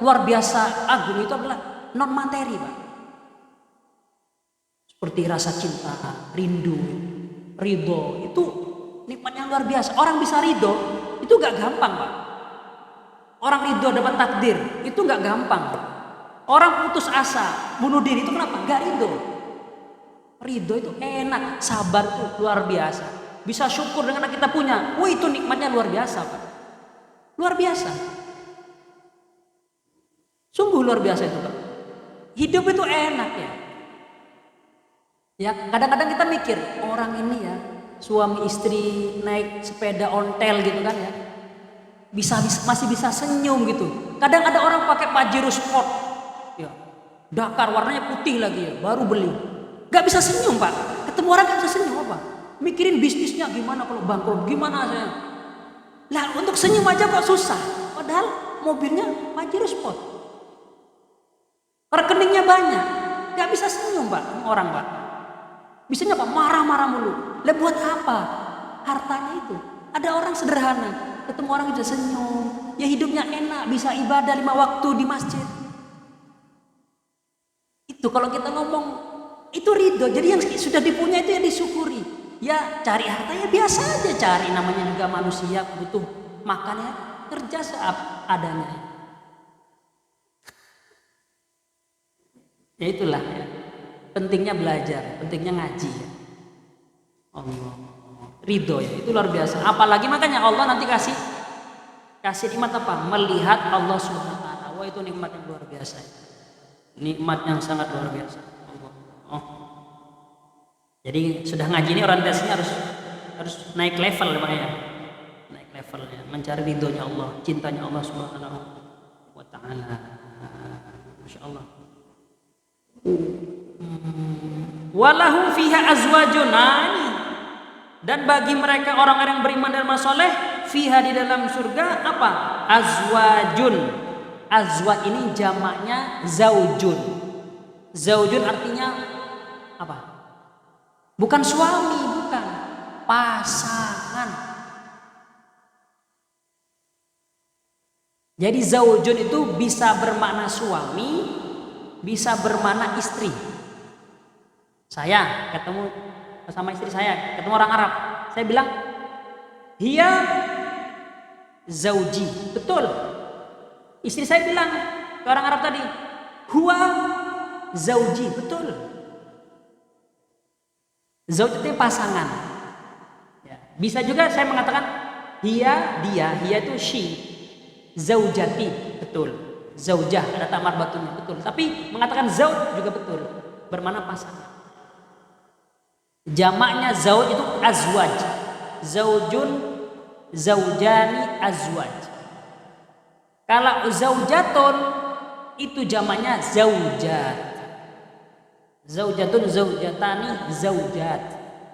luar biasa agung itu adalah non materi, Pak. Seperti rasa cinta, rindu, ridho, itu nikmat yang luar biasa. Orang bisa ridho itu gak gampang, Pak. Orang ridho dapat takdir itu gak gampang. Orang putus asa, bunuh diri itu kenapa? Gak ridho. Ridho itu enak, sabar itu luar biasa. Bisa syukur dengan yang kita punya. Wah, itu nikmatnya luar biasa, Pak. Luar biasa. Sungguh luar biasa itu, Pak. Hidup itu enak ya. Ya, kadang-kadang kita mikir, orang ini ya, suami istri naik sepeda ontel gitu kan ya. Masih bisa senyum gitu. Kadang ada orang pakai Pajero Sport. Ya. Dakar warnanya putih lagi ya, baru beli. Gak bisa senyum, Pak. Ketemu orang gak bisa senyum apa? Mikirin bisnisnya gimana kalau bangkrut, gimana saya. Lah untuk senyum aja kok susah. Padahal mobilnya Pajero Sport. Rekeningnya banyak. Gak bisa senyum, Pak, orang, Pak. Bisanya apa? Marah-marah mulu. Lah buat apa? Hartanya itu. Ada orang sederhana, ketemu orang bisa senyum. Ya hidupnya enak, bisa ibadah 5 waktu di masjid. Itu kalau kita ngomong, itu ridho. Jadi yang sudah dipunya itu yang disyukuri. Ya cari harta ya biasa aja cari, namanya juga manusia butuh makan ya, kerja seadanya. Ya itulah ya. Pentingnya belajar, pentingnya ngaji ya. Allah ridho ya, itu luar biasa. Apalagi makanya Allah nanti kasih nikmat apa? Melihat Allah Subhanahu wa taala. Wah, itu nikmat yang luar biasa. Nikmat yang sangat luar biasa. Allah. Oh. Jadi sudah ngaji ini orientasinya harus naik level ya. Naik levelnya, mencari ridhonya Allah, cintanya Allah Subhanahu wa taala. Masyaallah. Walahum fiha azwajun. Dan bagi mereka orang-orang yang beriman dan beramal saleh, fiha di dalam surga apa? Azwajun. Azwaj ini jamaknya zaujun. Zaujun artinya apa? Bukan suami, bukan. Pasangan. Jadi zaujun itu bisa bermakna suami, bisa bermakna istri. Saya ketemu sama istri saya, ketemu orang Arab, saya bilang hiya zauji, betul. Istri saya bilang ke orang Arab tadi, huwa zauji, betul. Zauj itu pasangan ya. Bisa juga saya mengatakan hiya, dia, hiya itu she, zaujati, betul. Zaujah ada tamar batunya, betul. Tapi mengatakan zauj juga betul, bermakna pasangan. Jamaknya zauj itu azwaj. Zaujun, zaujani, azwaj. Kalau zaujatun itu jamaknya zaujat. Zaujatun, zaujatani, zaujat.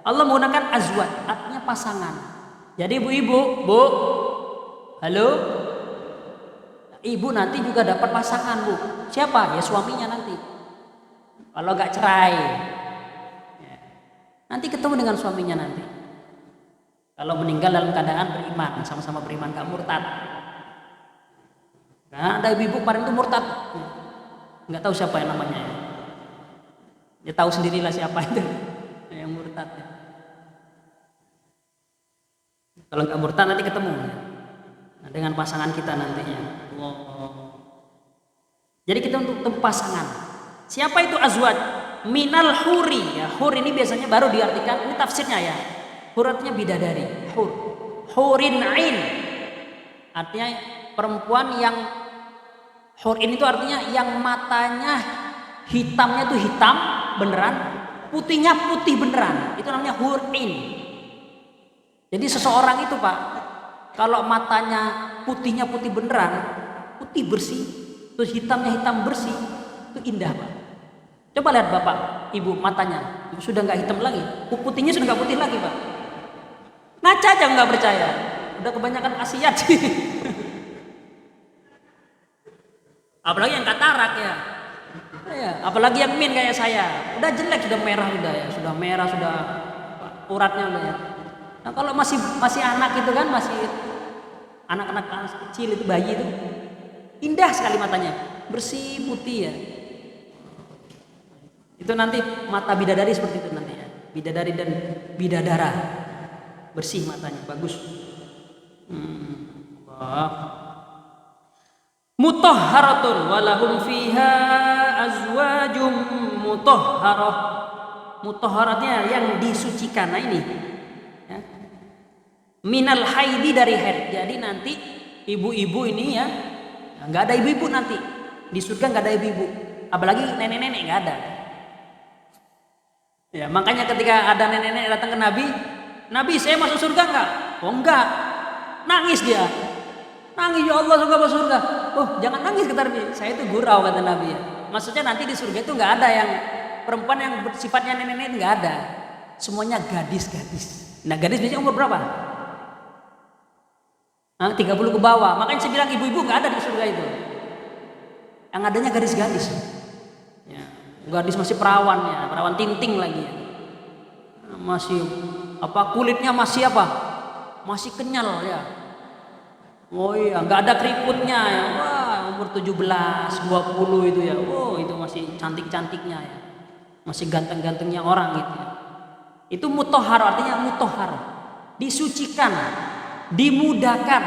Allah menggunakan azwaj, artinya pasangan. Jadi ibu-ibu, Bu. Halo? Ibu nanti juga dapat pasangan, Bu. Siapa? Ya suaminya nanti. Kalau gak cerai. Nanti ketemu dengan suaminya nanti. Kalau meninggal dalam keadaan beriman, sama-sama beriman, gak murtad. Nah, ada ibu kemarin itu murtad, nggak tahu siapa yang namanya. Ya tahu sendirilah siapa itu yang murtad. Ya. Kalau nggak murtad nanti ketemu nah, dengan pasangan kita nantinya. Wow. Jadi kita untuk pasangan. Siapa itu azwaj? Minal huri ya. Hur ini biasanya baru diartikan, ini tafsirnya ya. Hur artinya bidadari. Hurin ain. Artinya perempuan yang hurin itu artinya yang matanya hitamnya tuh hitam beneran, putihnya putih beneran. Itu namanya hurin. Jadi seseorang itu, Pak, kalau matanya putihnya putih beneran, putih bersih, terus hitamnya hitam bersih, itu indah, Pak. Coba lihat Bapak, Ibu matanya sudah nggak hitam lagi, putihnya sudah nggak putih lagi, Pak. Ngaca aja nggak percaya, udah kebanyakan khasiat. Apalagi yang katarak ya, apalagi yang min kayak saya, udah jelek, sudah merah udah ya, sudah merah sudah uratnya udah ya. Nah kalau masih anak itu kan, masih anak-anak kecil itu, bayi itu indah sekali matanya, bersih putih ya. Itu nanti mata bidadari seperti itu nanti ya. Bidadari dan bidadara bersih matanya, bagus. Mutahharatun walahum fiha azwajum mutahharah. Mutahharatnya yang disucikan. Nah ini ya. Minal haidi, dari haid. Jadi nanti ibu-ibu ini ya nggak ada ibu-ibu nanti di surga, nggak ada ibu-ibu, apalagi nenek-nenek nggak ada. Ya, makanya ketika ada nenek-nenek datang ke Nabi, saya masuk surga enggak? Oh enggak. Nangis dia. Nangis, ya Allah, surga masuk surga. Oh, jangan nangis, kata Nabi. Saya itu gurau, kata Nabi ya. Maksudnya nanti di surga itu enggak ada yang perempuan yang sifatnya nenek-nenek, enggak ada. Semuanya gadis-gadis. Nah, gadis biasanya umur berapa? 30 ke bawah. Makanya saya bilang ibu-ibu enggak ada di surga itu. Yang adanya gadis-gadis. Ya. Gadis masih perawan ya, perawan tinting lagi ya. Masih kulitnya masih masih kenyal ya. Oh iya, nggak ada keriputnya ya. Wah, umur 17, 20 itu ya. Oh, itu masih cantik-cantiknya ya. Masih ganteng-gantengnya orang gitu ya. Itu mutahhar, artinya mutahhar, disucikan, dimudahkan.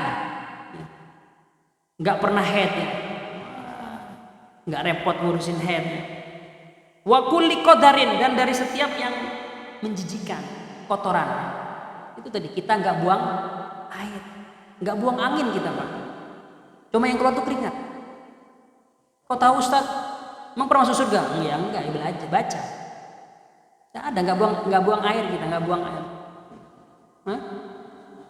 Nggak pernah haid ya. Nggak repot ngurusin haid ya. Wa kulli qadarin, dan dari setiap yang menjijikan, kotoran. Itu tadi, kita nggak buang air, nggak buang angin kita, Pak. Cuma yang keluar tuh keringat. Kau tahu Ustaz, emang pernah masuk surga? Enggak, ya belajar, baca. Nggak ada, nggak buang air kita, nggak buang air. Hah?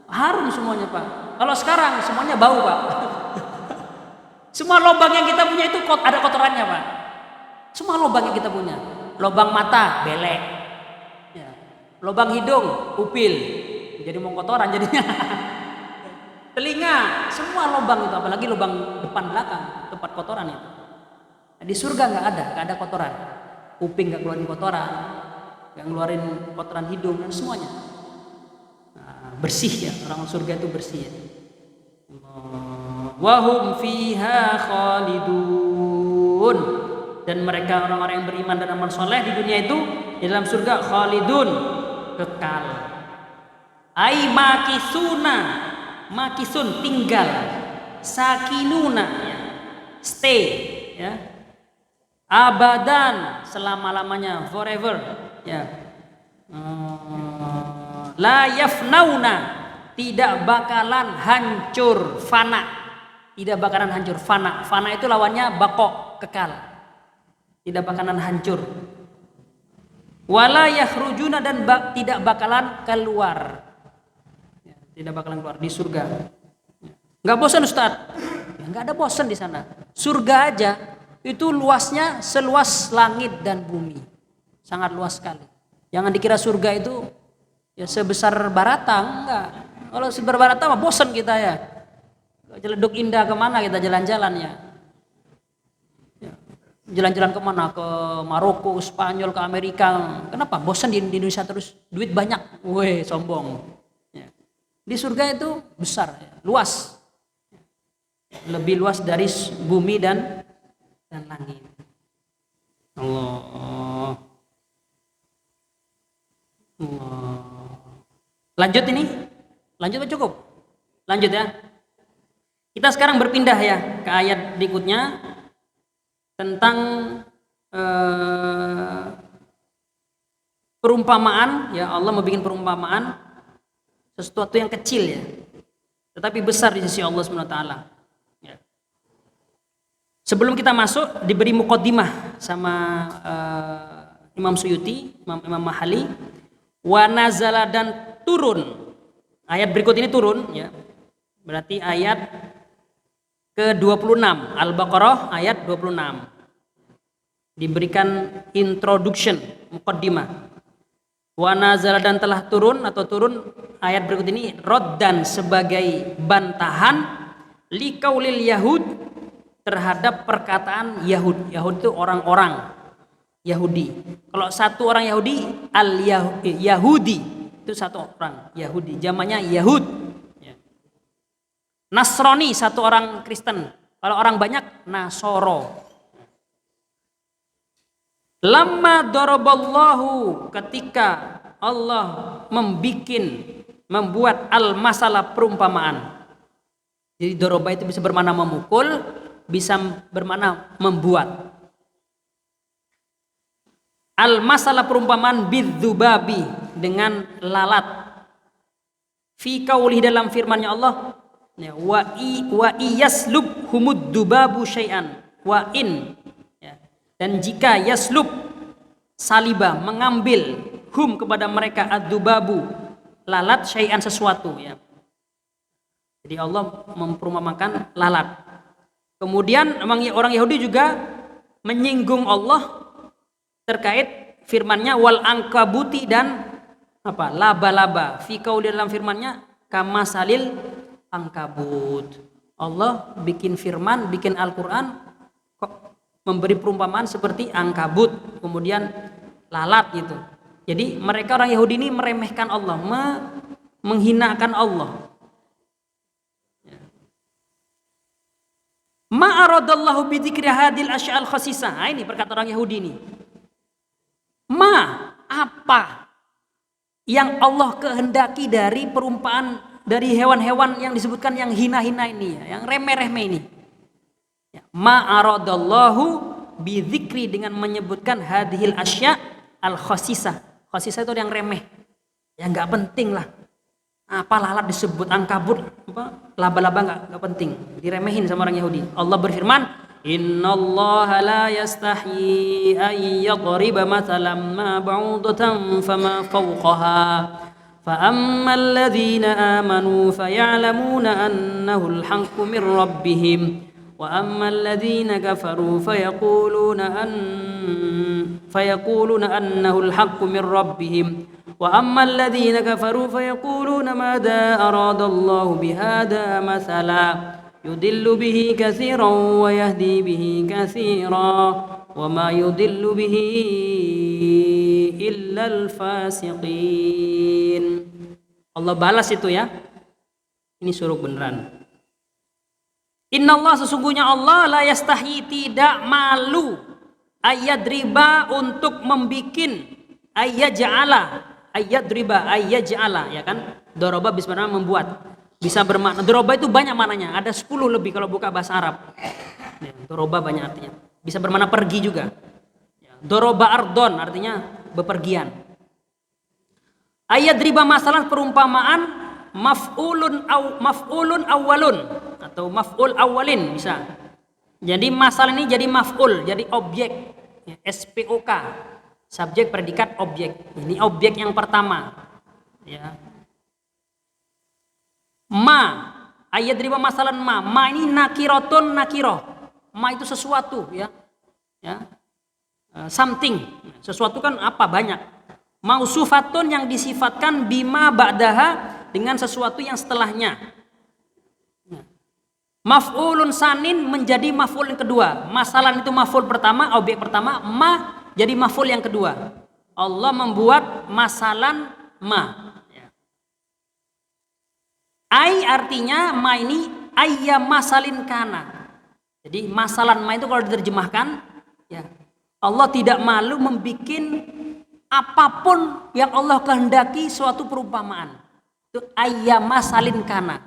Harum semuanya, Pak. Kalau sekarang semuanya bau, Pak. Semua lubang yang kita punya itu ada kotorannya, Pak. Semua lubang yang kita punya. Lubang mata, belek. Ya. Lubang hidung, upil. Jadi mau kotoran jadinya. Telinga, semua lubang itu, apalagi lubang depan belakang, tempat kotoran itu. Nah, di surga nggak ada kotoran. Kuping nggak keluarin kotoran, nggak ngeluarin kotoran hidung, dan semuanya. Nah, bersih ya, orang surga itu bersih ya. Wahum fiha khalidun, dan mereka orang-orang yang beriman dan amal soleh di dunia itu di dalam surga khalidun, kekal. Ai makisun tinggal, sakinuna ya, stay ya, abadan selama-lamanya, forever ya. La yafnauna, tidak bakalan hancur, fana. Tidak bakalan hancur, fana. Fana itu lawannya bako, kekal. Tidak bakalan hancur. Wala yakhrujuna, dan tidak bakalan keluar. Ya, tidak bakalan keluar di surga. Enggak bosan Ustaz? Ya, enggak ada bosan di sana. Surga aja itu luasnya seluas langit dan bumi. Sangat luas sekali. Jangan dikira surga itu ya sebesar Barata, enggak. Kalau sebesar Barata mah bosan kita ya. Celeduk Indah kemana kita jalan-jalan ya? Jalan-jalan kemana? Ke Maroko, Spanyol, ke Amerika. Kenapa? Bosan di Indonesia terus. Duit banyak, weh sombong. Ya. Di surga itu besar, ya. Luas, lebih luas dari bumi dan langit. Allah. Lanjut ini? Lanjut atau cukup? Lanjut ya. Kita sekarang berpindah ya ke ayat berikutnya tentang perumpamaan ya. Allah membuat perumpamaan sesuatu yang kecil ya, tetapi besar di sisi Allah SWT ya. Sebelum kita masuk, diberi muqaddimah sama Imam Suyuti, Imam Mahali, wa nazala, dan turun. Ayat berikut ini turun ya. Berarti ayat ke-26, Al-Baqarah ayat 26. Diberikan introduction, muqaddimah. Wa nazala, dan telah turun atau turun ayat berikut ini raddan, sebagai bantahan liqaulil yahud, terhadap perkataan Yahud. Yahud itu orang-orang Yahudi. Kalau satu orang Yahudi, Yahudi itu satu orang Yahudi, jamaknya Yahud. Nasrani satu orang Kristen. Kalau orang banyak, Nasoro. Lamma daraballahu, ketika Allah membuat al-masalah, perumpamaan. Jadi doroba itu bisa bermakna memukul, bisa bermakna membuat. Al-masalah, perumpamaan, bidzubabi, dengan lalat. Fi qaulih, dalam firman-Nya Allah, ya, wa iyaslub humud dubabu syai'an wa in ya. Dan jika yaslub, saliba, mengambil, hum, kepada mereka, ad-dubabu, lalat, syai'an, sesuatu ya. Jadi Allah memperumpamakan lalat. Kemudian orang Yahudi juga menyinggung Allah terkait firman-Nya wal angkabuti, dan apa? Laba-laba. Fi qauli, dalam firman-Nya, kama salil angkabut. Allah bikin firman, bikin Al-Quran kok memberi perumpamaan seperti angkabut, kemudian lalat gitu. Jadi mereka orang Yahudi ini meremehkan Allah, menghinakan Allah. Ma'aradallahu bidzikri hadil asy'al khasisah. Nah, ini perkataan orang Yahudi ini. Apa yang Allah kehendaki dari perumpamaan dari hewan-hewan yang disebutkan yang hina-hina ini ya, yang remeh-remeh ini. Ya, ma'aradallahu bidzikri dengan menyebutkan hadhil asya al khasisah. Khasisah itu yang remeh, yang nggak penting lah. Apa lalat disebut, angkabut, laba-laba nggak penting, diremehin sama orang Yahudi. Allah berfirman, innallaha la yastahyi an yadriba mathalan ma ba'udatan fama fawqaha fa ammal ladzina amanu fayalamuna annahu al-haqqu min rabbihim wa ammal ladzina kafaru fayaquluna annahu al-haqqu min rabbihim wa ammal ladzina kafaru fayaquluna madza aradallahu bihadza mathala yudillu bihi katsiran wa yahdi bihi katsiran wa ma yudillu bihi illa al-fasiqin. Allah balas itu ya. Ini suruh beneran. Innallah, sesungguhnya Allah la yastahyi, tidak malu, ayadriba, untuk membikin, ayaj'ala ya kan, doroba bisa bermakna membuat, bisa bermakna, doroba itu banyak maknanya, ada 10 lebih kalau buka bahasa Arab ya, doroba banyak artinya, bisa bermakna pergi juga ya, doroba ardon artinya bepergian. Ayadriba masalah perumpamaan maf'ulun awwalun atau maf'ul awalin bisa. Jadi masalah ini jadi maf'ul, jadi objek ya, SPOK, subjek predikat objek. Ini objek yang pertama ya. Ayadriba masalan ma ini nakirotun nakiroh. Ma itu sesuatu ya something, sesuatu kan apa, banyak. Mausufatun yang disifatkan bima ba'daha, dengan sesuatu yang setelahnya. Maf'ulun sanin menjadi maf'ul yang kedua. Masalan itu maf'ul pertama, objek pertama. Ma jadi maf'ul yang kedua. Allah membuat masalan ma. Ai artinya ma ini ayya masalin kana. Jadi masalan ma itu kalau diterjemahkan ya, Allah tidak malu membikin apapun yang Allah kehendaki suatu perumpamaan. Itu ayya masalin kana.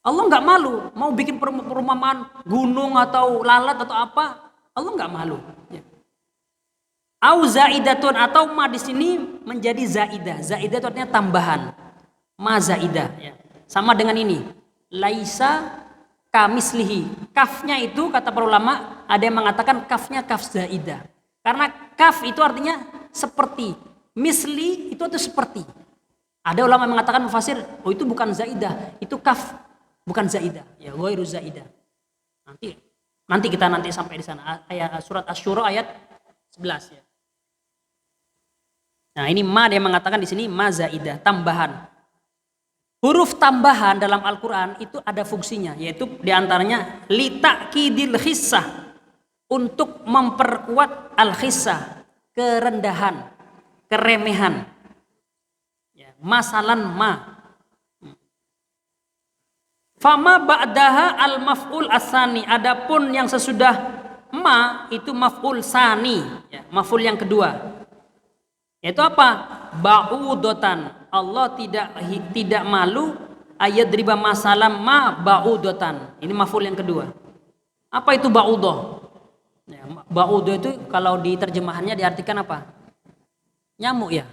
Allah nggak malu mau bikin perumpamaan gunung atau lalat atau apa, Allah nggak malu. Ya. Au zaidatun, atau ma di sini menjadi zaidah. Zaidah itu artinya tambahan. Ma zaidah. Ya. Sama dengan ini. Laisa kamislihi. Kafnya itu kata para ulama ada yang mengatakan kafnya kaf zaidah. Karena kaf itu artinya seperti. Misli itu seperti. Ada ulama yang mengatakan mufasir, oh itu bukan zaidah, itu kaf. Bukan zaidah, ya ghairu zaidah. Nanti kita sampai di sana. Ayat surat Asy-Syura ayat 11 ya. Nah, ini ma dia mengatakan di sini ma zaidah, tambahan. Huruf tambahan dalam Al-Qur'an itu ada fungsinya, yaitu diantaranya li ta'kidil khissah, untuk memperkuat al-khissah, kerendahan, keremehan. Ya, masalan ma. Fama ba'daha al-maf'ul asani, adapun yang sesudah ma itu maf'ul sani ya, maf'ul yang kedua. Yaitu apa? Ba'udotan. Allah tidak malu ayadriba masalam ma ba'udotan. Ini maf'ul yang kedua. Apa itu ba'udoh? Ya, ba'udoh itu kalau di terjemahannya diartikan apa? Nyamuk ya.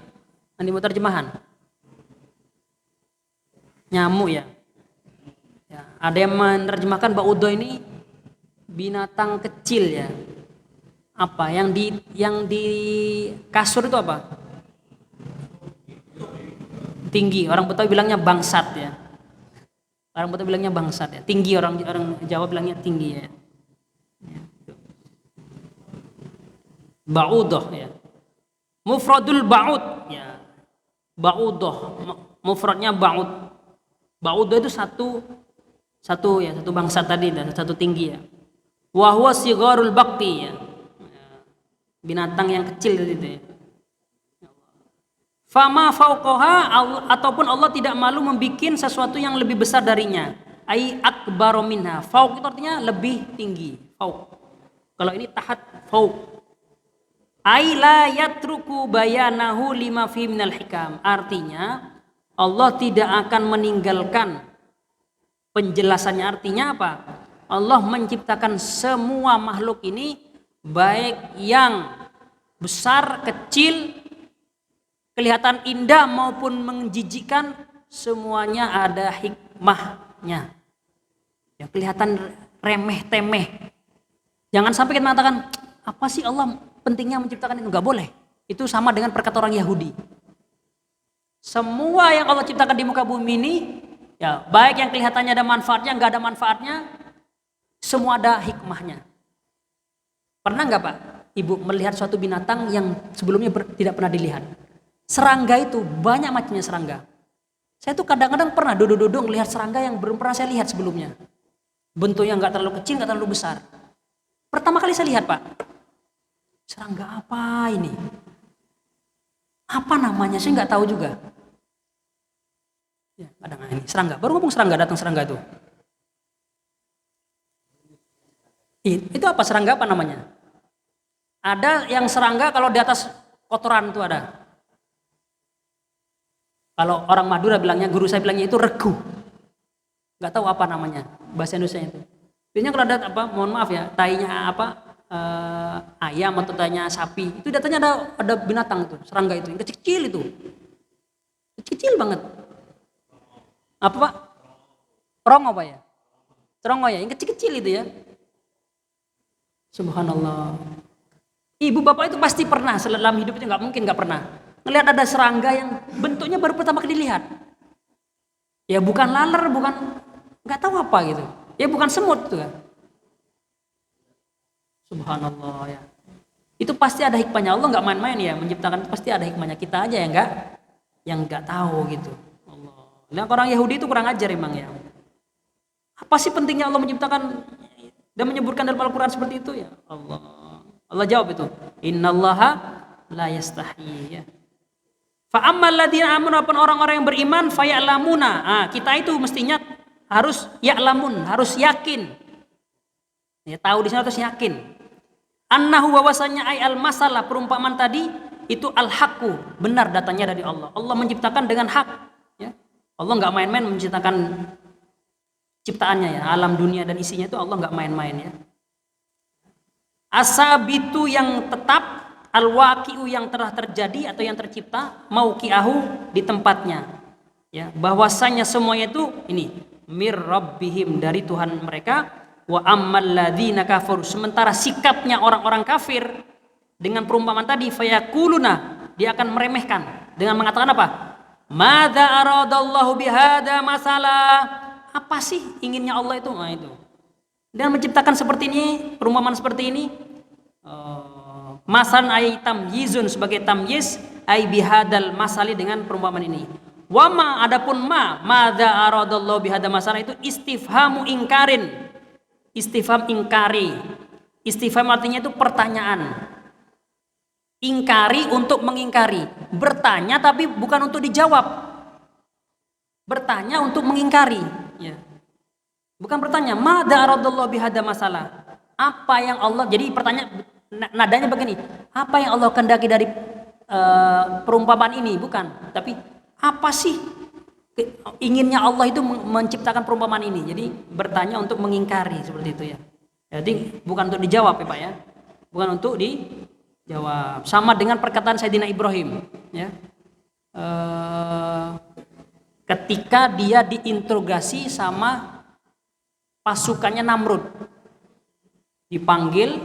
Nanti mau terjemahan. Nyamuk ya. Ya, ada yang menerjemahkan ba'udoh ini binatang kecil ya. Apa yang di kasur itu apa? Tinggi. Orang Betawi bilangnya bangsat ya. Orang Betawi bilangnya bangsat ya. Tinggi, orang Jawa bilangnya tinggi ya. Ba'udoh ya. Mufradul ba'ud ya. Ba'udoh mufradnya ba'ud. Ba'udoh itu satu bangsat tadi dan satu tinggi ya. Wa huwa sigharul bakti ya. Binatang yang kecil itu ya. Fama fauqaha, ataupun Allah tidak malu membikin sesuatu yang lebih besar darinya. Ai akbaru minha. Fauq itu artinya lebih tinggi. Fauq. Kalau ini tahat fauq. Ai la yatruku bayanahu lima fi minal hikam. Artinya Allah tidak akan meninggalkan penjelasannya. Artinya apa? Allah menciptakan semua makhluk ini, baik yang besar, kecil, kelihatan indah maupun menjijikkan, semuanya ada hikmahnya. Yang kelihatan remeh-temeh. Jangan sampai kita mengatakan, apa sih Allah pentingnya menciptakan itu? Nggak boleh. Itu sama dengan perkataan orang Yahudi. Semua yang Allah ciptakan di muka bumi ini, ya baik yang kelihatannya ada manfaatnya, nggak ada manfaatnya, semua ada hikmahnya. Pernah nggak Pak, Ibu melihat suatu binatang yang sebelumnya tidak pernah dilihat? Serangga itu banyak macamnya serangga. Saya tuh kadang-kadang pernah duduk-duduk melihat serangga yang belum pernah saya lihat sebelumnya. Bentuknya nggak terlalu kecil, nggak terlalu besar. Pertama kali saya lihat Pak, serangga apa ini? Apa namanya? Saya nggak tahu juga. Ya, kadang ini serangga. Baru ngomong serangga, datang serangga itu. Itu apa serangga apa namanya? Ada yang serangga kalau di atas kotoran itu ada. Kalau orang Madura bilangnya, guru saya bilangnya itu regu. Nggak tahu apa namanya bahasa Indonesia itu. Biasanya kalau ada apa, mohon maaf ya, tainya apa ayam atau tainya sapi, itu datanya ada binatang itu, serangga itu, yang kecil itu, kecil banget. Apa Pak? Rongo Pak ya? Rongo ya, yang kecil-kecil itu ya. Subhanallah. Ibu bapak itu pasti pernah dalam hidup itu, nggak mungkin nggak pernah ngelihat ada serangga yang bentuknya baru pertama kali dilihat. Ya bukan laler, bukan nggak tahu apa gitu. Ya bukan semut tuh kan. Subhanallah ya. Itu pasti ada hikmahnya. Allah nggak main-main ya menciptakan, pasti ada hikmahnya. Kita aja yang nggak tahu gitu. Allah. Nah, orang Yahudi itu kurang ajar emang ya. Apa sih pentingnya Allah menciptakan dan menyebutkan dalam Al-Quran seperti itu ya? Allah jawab itu. Innallaha la yastahi ya. Fa ammal ladzina amanu, orang-orang yang beriman, faya'lamuna. Kita itu mestinya harus ya'lamun, harus yakin. Ya, tahu di sana harus yakin. Annahu, bahwasanya al masalah, perumpamaan tadi itu al-haqqu, benar datanya dari Allah. Allah menciptakan dengan hak ya. Allah enggak main-main menciptakan ciptaannya ya, alam dunia dan isinya itu Allah enggak main-main ya. Asabitu yang tetap, al-waqi'u yang telah terjadi atau yang tercipta, mauqi'ahu di tempatnya. Ya, bahwasanya semuanya itu ini mir rabbihim, dari Tuhan mereka, wa ammal ladzina kafaru, sementara sikapnya orang-orang kafir dengan perumpamaan tadi, fayaquluna, dia akan meremehkan dengan mengatakan apa? Madza aradallahu bihada masalah. Apa sih inginnya Allah itu? Nah itu. Dan menciptakan seperti ini, perumpamaan seperti ini, masan ay tamyizun, sebagai tamyiz, ay bihadal masali, dengan perumpamaan ini. Wama, adapun madza aradallahu bihada masalah itu istifhamu ingkarin, istifham ingkari. Istifham artinya itu pertanyaan, ingkari untuk mengingkari, bertanya tapi bukan untuk dijawab, bertanya untuk mengingkari ya. Bukan bertanya, madza aradallahu bihada masalah, apa yang Allah, jadi pertanyaan nadanya begini, apa yang Allah kehendaki dari perumpamaan ini, bukan, tapi apa sih inginnya Allah itu menciptakan perumpamaan ini. Jadi bertanya untuk mengingkari seperti itu ya. Jadi bukan untuk dijawab ya Pak ya, bukan untuk dijawab. Sama dengan perkataan Sayyidina Ibrahim ya. Ketika dia diinterogasi sama pasukannya Namrud, dipanggil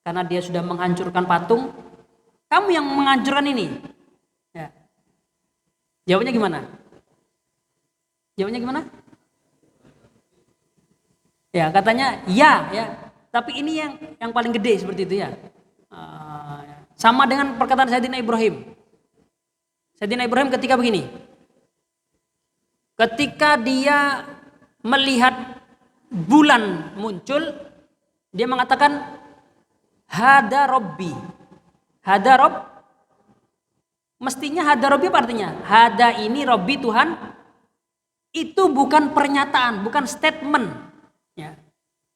karena dia sudah menghancurkan patung. Kamu yang menghancurkan ini ya. Jawabnya gimana? Jawabnya gimana? Ya katanya ya, tapi ini yang paling gede seperti itu ya. Sama dengan perkataan Sayyidina Ibrahim. Sayyidina Ibrahim ketika begini, ketika dia melihat bulan muncul, dia mengatakan hada robbi, hada rob. Mestinya hada robbi apa artinya? Hada ini robbi Tuhan. Itu bukan pernyataan, bukan statement ya.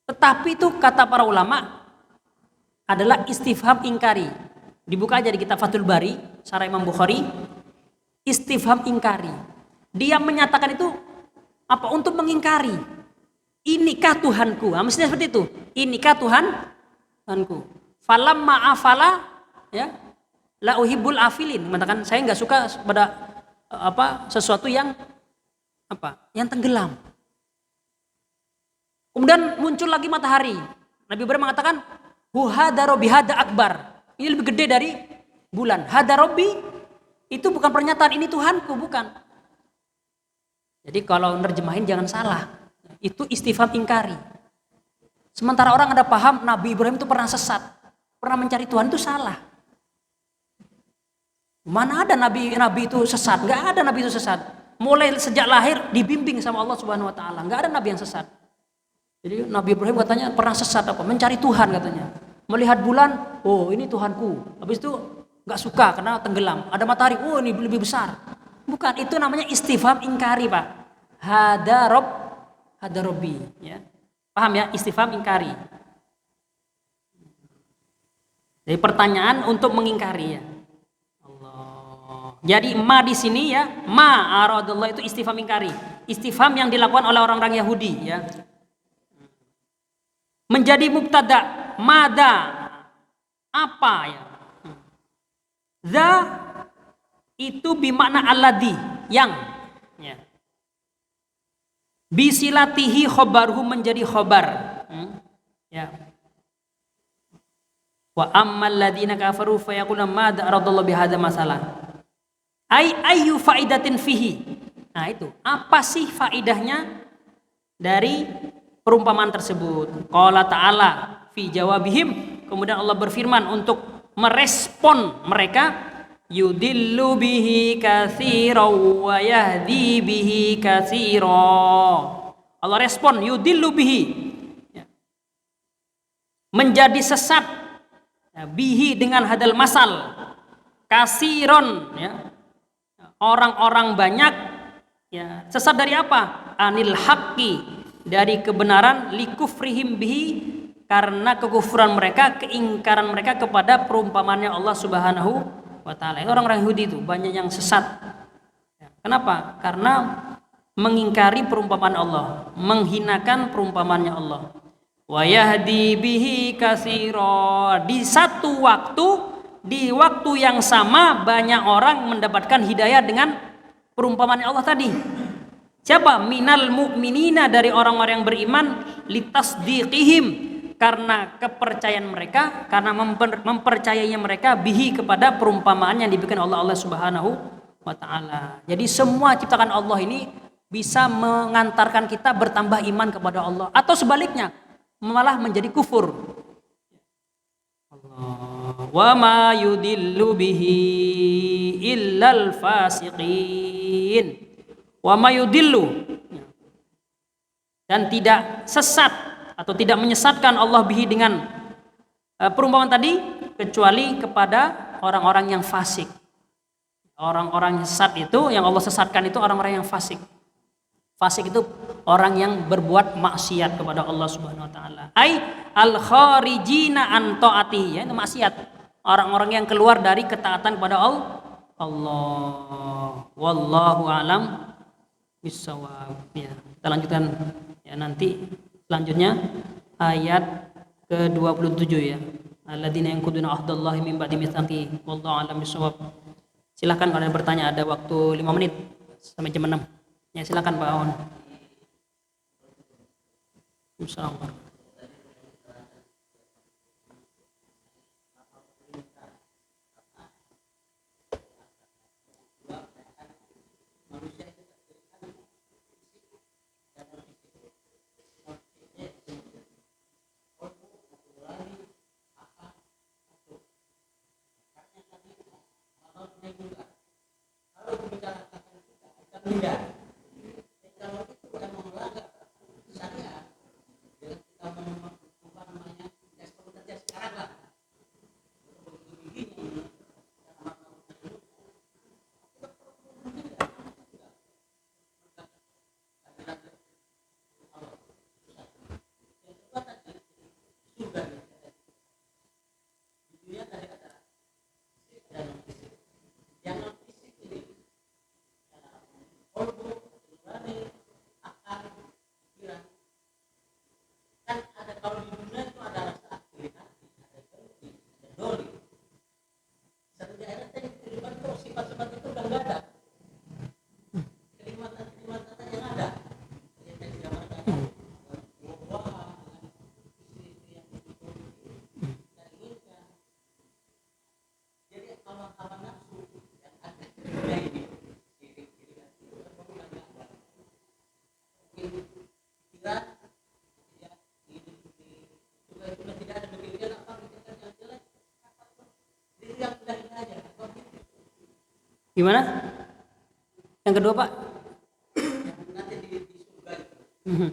Tetapi itu kata para ulama adalah istifham ingkari. Dibuka aja di kitab Fathul Bari Syarah Imam Bukhari, istifham ingkari. Dia menyatakan itu apa? Untuk mengingkari. Inikah Tuhanku? Nah, mestinya seperti itu. Inikah Tuhanku? Falamma afala, ya, la uhibbul afilin. Mengatakan saya nggak suka pada sesuatu yang yang tenggelam. Kemudian muncul lagi matahari. Nabi Ibrahim mengatakan, hada robbi hada akbar. Ini lebih gede dari bulan. Hada robbi itu bukan pernyataan ini Tuhanku, bukan. Jadi kalau nerjemahin jangan salah. Itu istifham ingkari. Sementara orang ada paham Nabi Ibrahim itu pernah sesat, pernah mencari Tuhan, itu salah. Mana ada nabi itu sesat? Enggak ada nabi itu sesat. Mulai sejak lahir dibimbing sama Allah Subhanahu wa taala. Enggak ada nabi yang sesat. Jadi Nabi Ibrahim katanya pernah sesat mencari Tuhan katanya. Melihat bulan, oh ini Tuhanku. Habis itu enggak suka karena tenggelam. Ada matahari, oh ini lebih besar. Bukan, itu namanya istifham ingkari, Pak. Hada robbi, ya. Paham ya? Istifham ingkari. Jadi pertanyaan untuk mengingkari, ya. Jadi ma di sini, ya, ma aradullah itu istifham ingkari. Istifham yang dilakukan oleh orang-orang Yahudi, ya. Menjadi mubtada, mada, apa, ya. Za itu bimakna alladhi, yang, ya. Bisilatihi khobarhu menjadi khobar, ya. Wa ammal ladina kafaru fayaquluna mada aradullah bihadza masalah. Ayu faidatin fihi. Nah itu, apa sih faidahnya dari perumpamaan tersebut? Qala ta'ala fi jawabihim, kemudian Allah berfirman untuk merespon mereka, yudillu bihi katsiran wa yahdi bihi katsiran. Allah respon yudillu bihi, menjadi sesat, bihi dengan hadal masal, kasiron, ya, orang-orang banyak, ya, sesat dari apa? Anil haqqi, dari kebenaran, likufrihim bihi, karena kekufuran mereka, keingkaran mereka kepada perumpamaannya Allah Subhanahu wa taala. Orang-orang Yahudi itu banyak yang sesat. Kenapa? Karena mengingkari perumpamaan Allah, menghinakan perumpamaannya Allah. Wa yahdi bihi katsira. Di satu waktu, di waktu yang sama banyak orang mendapatkan hidayah dengan perumpamaan Allah tadi. Siapa? Minal mu'minina, dari orang-orang yang beriman, litasdiqihim, karena kepercayaan mereka, karena mempercayainya mereka bihi, kepada perumpamaan yang diberikan Allah Subhanahu wa taala. Jadi semua ciptakan Allah ini bisa mengantarkan kita bertambah iman kepada Allah, atau sebaliknya malah menjadi kufur. Wa ma yudillu bihi illal fasiqin. Wa ma yudillu, dan tidak sesat atau tidak menyesatkan Allah bihi dengan perumpamaan tadi, kecuali kepada orang-orang yang fasik. Orang-orang yang sesat itu, yang Allah sesatkan itu orang-orang yang fasik. Fasik itu orang yang berbuat maksiat kepada Allah Subhanahu wa taala. Ai al kharijina an taati, ya, itu maksiat. Orang-orang yang keluar dari ketaatan kepada Allah. Wallahu alam bisawab. Ya, kita lanjutkan, ya, nanti selanjutnya ayat ke-27, ya. Alladzina yanquduna ahdallahi min ba'di mitsaqi wallahu alam bisawab. Silakan kalau ada bertanya, ada waktu 5 menit sampai jam 6. Ya, silakan Pak Awan. Assalamualaikum. Gimana? Yang kedua Pak? Mhm.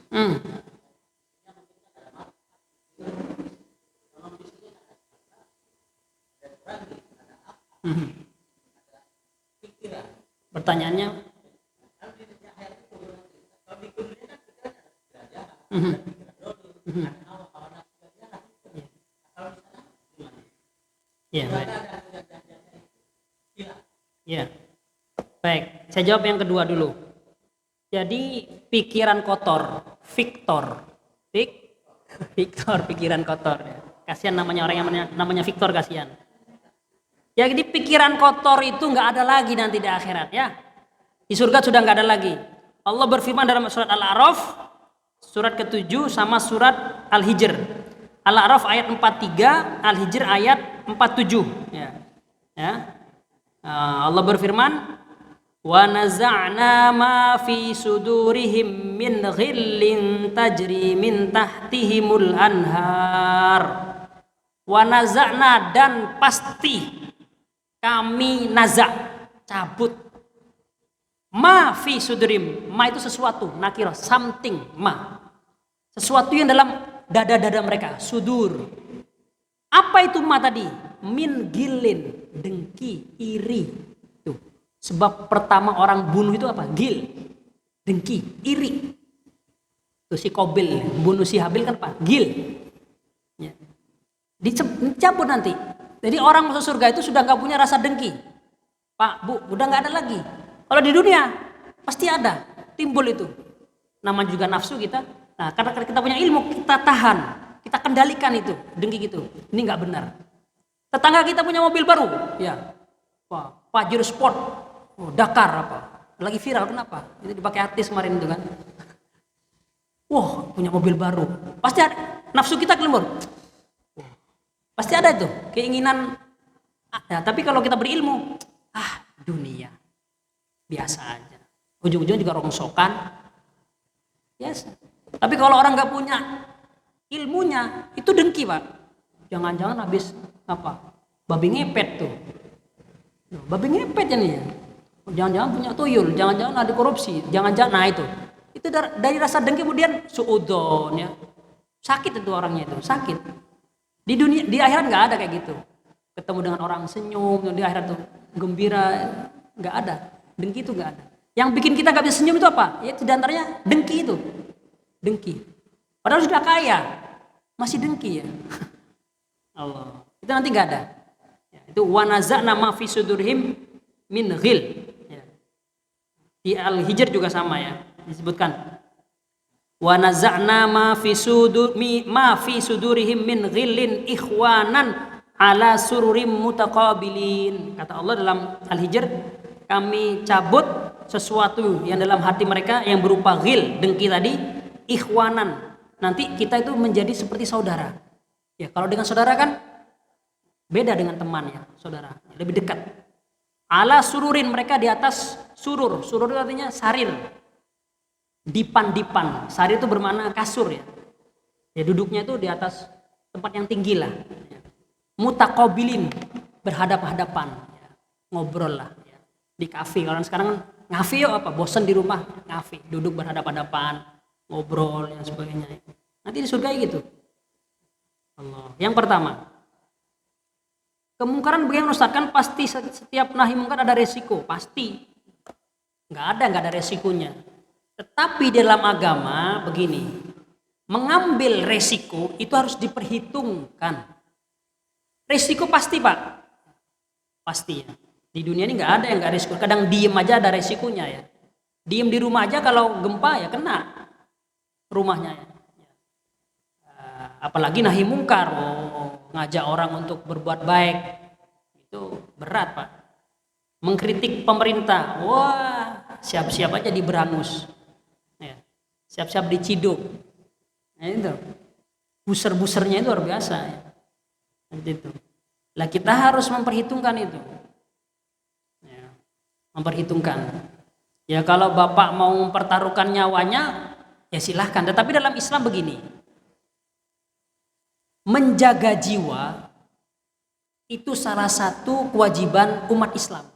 Hmm. Mhm. Pertanyaannya, mhm. Mhm. Ya, baik. Ya, baik. Saya jawab yang kedua dulu. Jadi pikiran kotor, Victor, Victor pikiran kotor. Ya. Kasihan namanya orang yang namanya Victor, kasihan. Ya, jadi pikiran kotor itu nggak ada lagi nanti di akhirat ya. Di surga sudah nggak ada lagi. Allah berfirman dalam surat Al-A'raf, surat ke-7 sama surat Al-Hijr. Al-A'raf ayat 43, Al-Hijr ayat 47. Ya. Ya. Allah berfirman, wa naza'na ma fi sudurihim min ghillin tajri min tahtihimul anhar. Wa naza'na, dan pasti kami nazak, cabut, ma fi sudurim, ma itu sesuatu, nakirah, something, ma, sesuatu yang dalam dada-dada mereka, sudur. Apa itu ma tadi? Min gilin, dengki, iri. Tuh. Sebab pertama orang bunuh itu apa? Gil, dengki, iri. Tuh si Kobil bunuh si Habil kan apa? Gil. Ya. Dicabut nanti. Jadi orang masuk surga itu sudah nggak punya rasa dengki, Pak, Bu, udah nggak ada lagi. Kalau di dunia pasti ada, timbul itu. Nama juga nafsu kita. Nah, karena kita punya ilmu, kita tahan, kita kendalikan itu, dengki gitu. Ini nggak benar. Tetangga kita punya mobil baru, ya, wah, Pajero Sport, oh, Dakar apa, lagi viral, kenapa? Itu dipakai artis kemarin itu kan. Wah, punya mobil baru, pasti ada, nafsu kita keluar. Pasti ada itu keinginan. Ya, tapi kalau kita berilmu, dunia biasa aja. Ujung-ujungnya juga rongsokan. Biasa. Tapi kalau orang nggak punya ilmunya, itu dengki, Pak. Jangan-jangan habis apa? Babi ngepet tuh. Babi ngepet ya nih. Jangan-jangan punya tuyul, jangan-jangan ada korupsi, jangan-jangan, nah itu. Itu dari rasa dengki kemudian suudon ya. Sakit itu orangnya itu, sakit. Di dunia, di akhirat nggak ada kayak gitu. Ketemu dengan orang senyum, di akhirat tuh gembira, nggak ada. Dengki itu nggak ada. Yang bikin kita nggak bisa senyum itu apa? Ya, diantaranya dengki itu, dengki. Padahal sudah kaya, masih dengki ya. Allah, itu nanti nggak ada. Ya, itu wanaza'na ma fi sudurhim min ghil. Ya. Di Al-Hijr juga sama ya, disebutkan. Wa naza'na ma fi sudurihim min ghillin ikhwanan ala sururim mutaqabilin. Kata Allah dalam Al-Hijr, kami cabut sesuatu yang dalam hati mereka yang berupa ghil, dengki tadi, ikhwanan. Nanti kita itu menjadi seperti saudara. Ya, kalau dengan saudara kan beda dengan teman ya, saudara, lebih dekat. Ala sururin, mereka di atas surur. Surur itu artinya sarir. Dipan, sarir itu bermakna kasur ya. Ya, duduknya itu di atas tempat yang tinggi lah. Ya. Mutaqabilin, berhadap-hadapan, ya. Ngobrol lah. Ya. Di kafe, orang sekarang ngafe yuk apa? Bosan di rumah, ngafe, duduk berhadap-hadapan, ngobrol yang sebagainya. Nanti di surga gitu. Allah. Yang pertama, kemungkaran bagaimana Ustaz? Kan pasti setiap nahi mungkar ada resiko, pasti. Nggak ada resikonya. Tetapi dalam agama begini, mengambil resiko itu harus diperhitungkan. Resiko pasti, Pak, pasti ya. Di dunia ini nggak ada yang nggak resiko. Kadang diem aja ada resikonya ya. Diem di rumah aja kalau gempa ya kena rumahnya ya. Apalagi nahi mungkar, ngajak orang untuk berbuat baik, itu berat, Pak. Mengkritik pemerintah, wah siap-siap aja diberangus. Siap-siap diciduk. Nah itu. Buser-busernya itu luar biasa ya. Seperti itu. Lah kita harus memperhitungkan itu. Ya, memperhitungkan. Ya kalau Bapak mau mempertaruhkan nyawanya, ya silahkan. Tetapi dalam Islam begini. menjaga jiwa itu salah satu kewajiban umat Islam.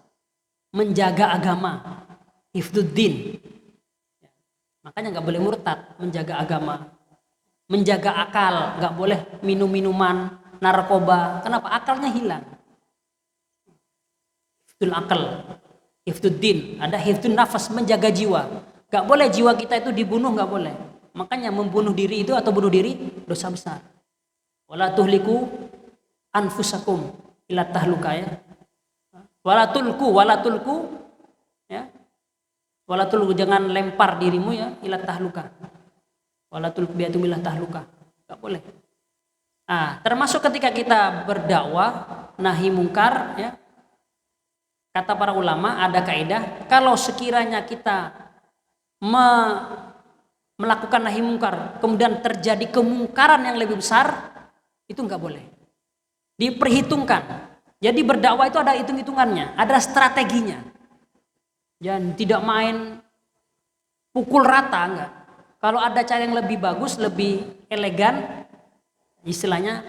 Menjaga agama, hifdzuddin. Makanya nggak boleh murtad, menjaga agama. Menjaga akal, nggak boleh minum-minuman, narkoba. Kenapa? Akalnya hilang. Hifdzul akal, hifdzuddin, ada hifdzun nafas, menjaga jiwa. Nggak boleh jiwa kita itu dibunuh, nggak boleh. Makanya membunuh diri itu atau bunuh diri dosa besar. Wala tuhliku anfusakum ila tahluka ya. Wala tulku ya. Wala tulku, jangan lempar dirimu ya ila tahluka. Wala tulku biatumillah tahluka. Enggak boleh. Nah, termasuk ketika kita berdakwah nahi mungkar ya. Kata para ulama ada kaidah, kalau sekiranya kita melakukan nahi mungkar kemudian terjadi kemungkaran yang lebih besar, itu enggak boleh. Diperhitungkan. Jadi berdakwah itu ada hitung-hitungannya, ada strateginya. Dan tidak main pukul rata, enggak. Kalau ada cara yang lebih bagus, lebih elegan, istilahnya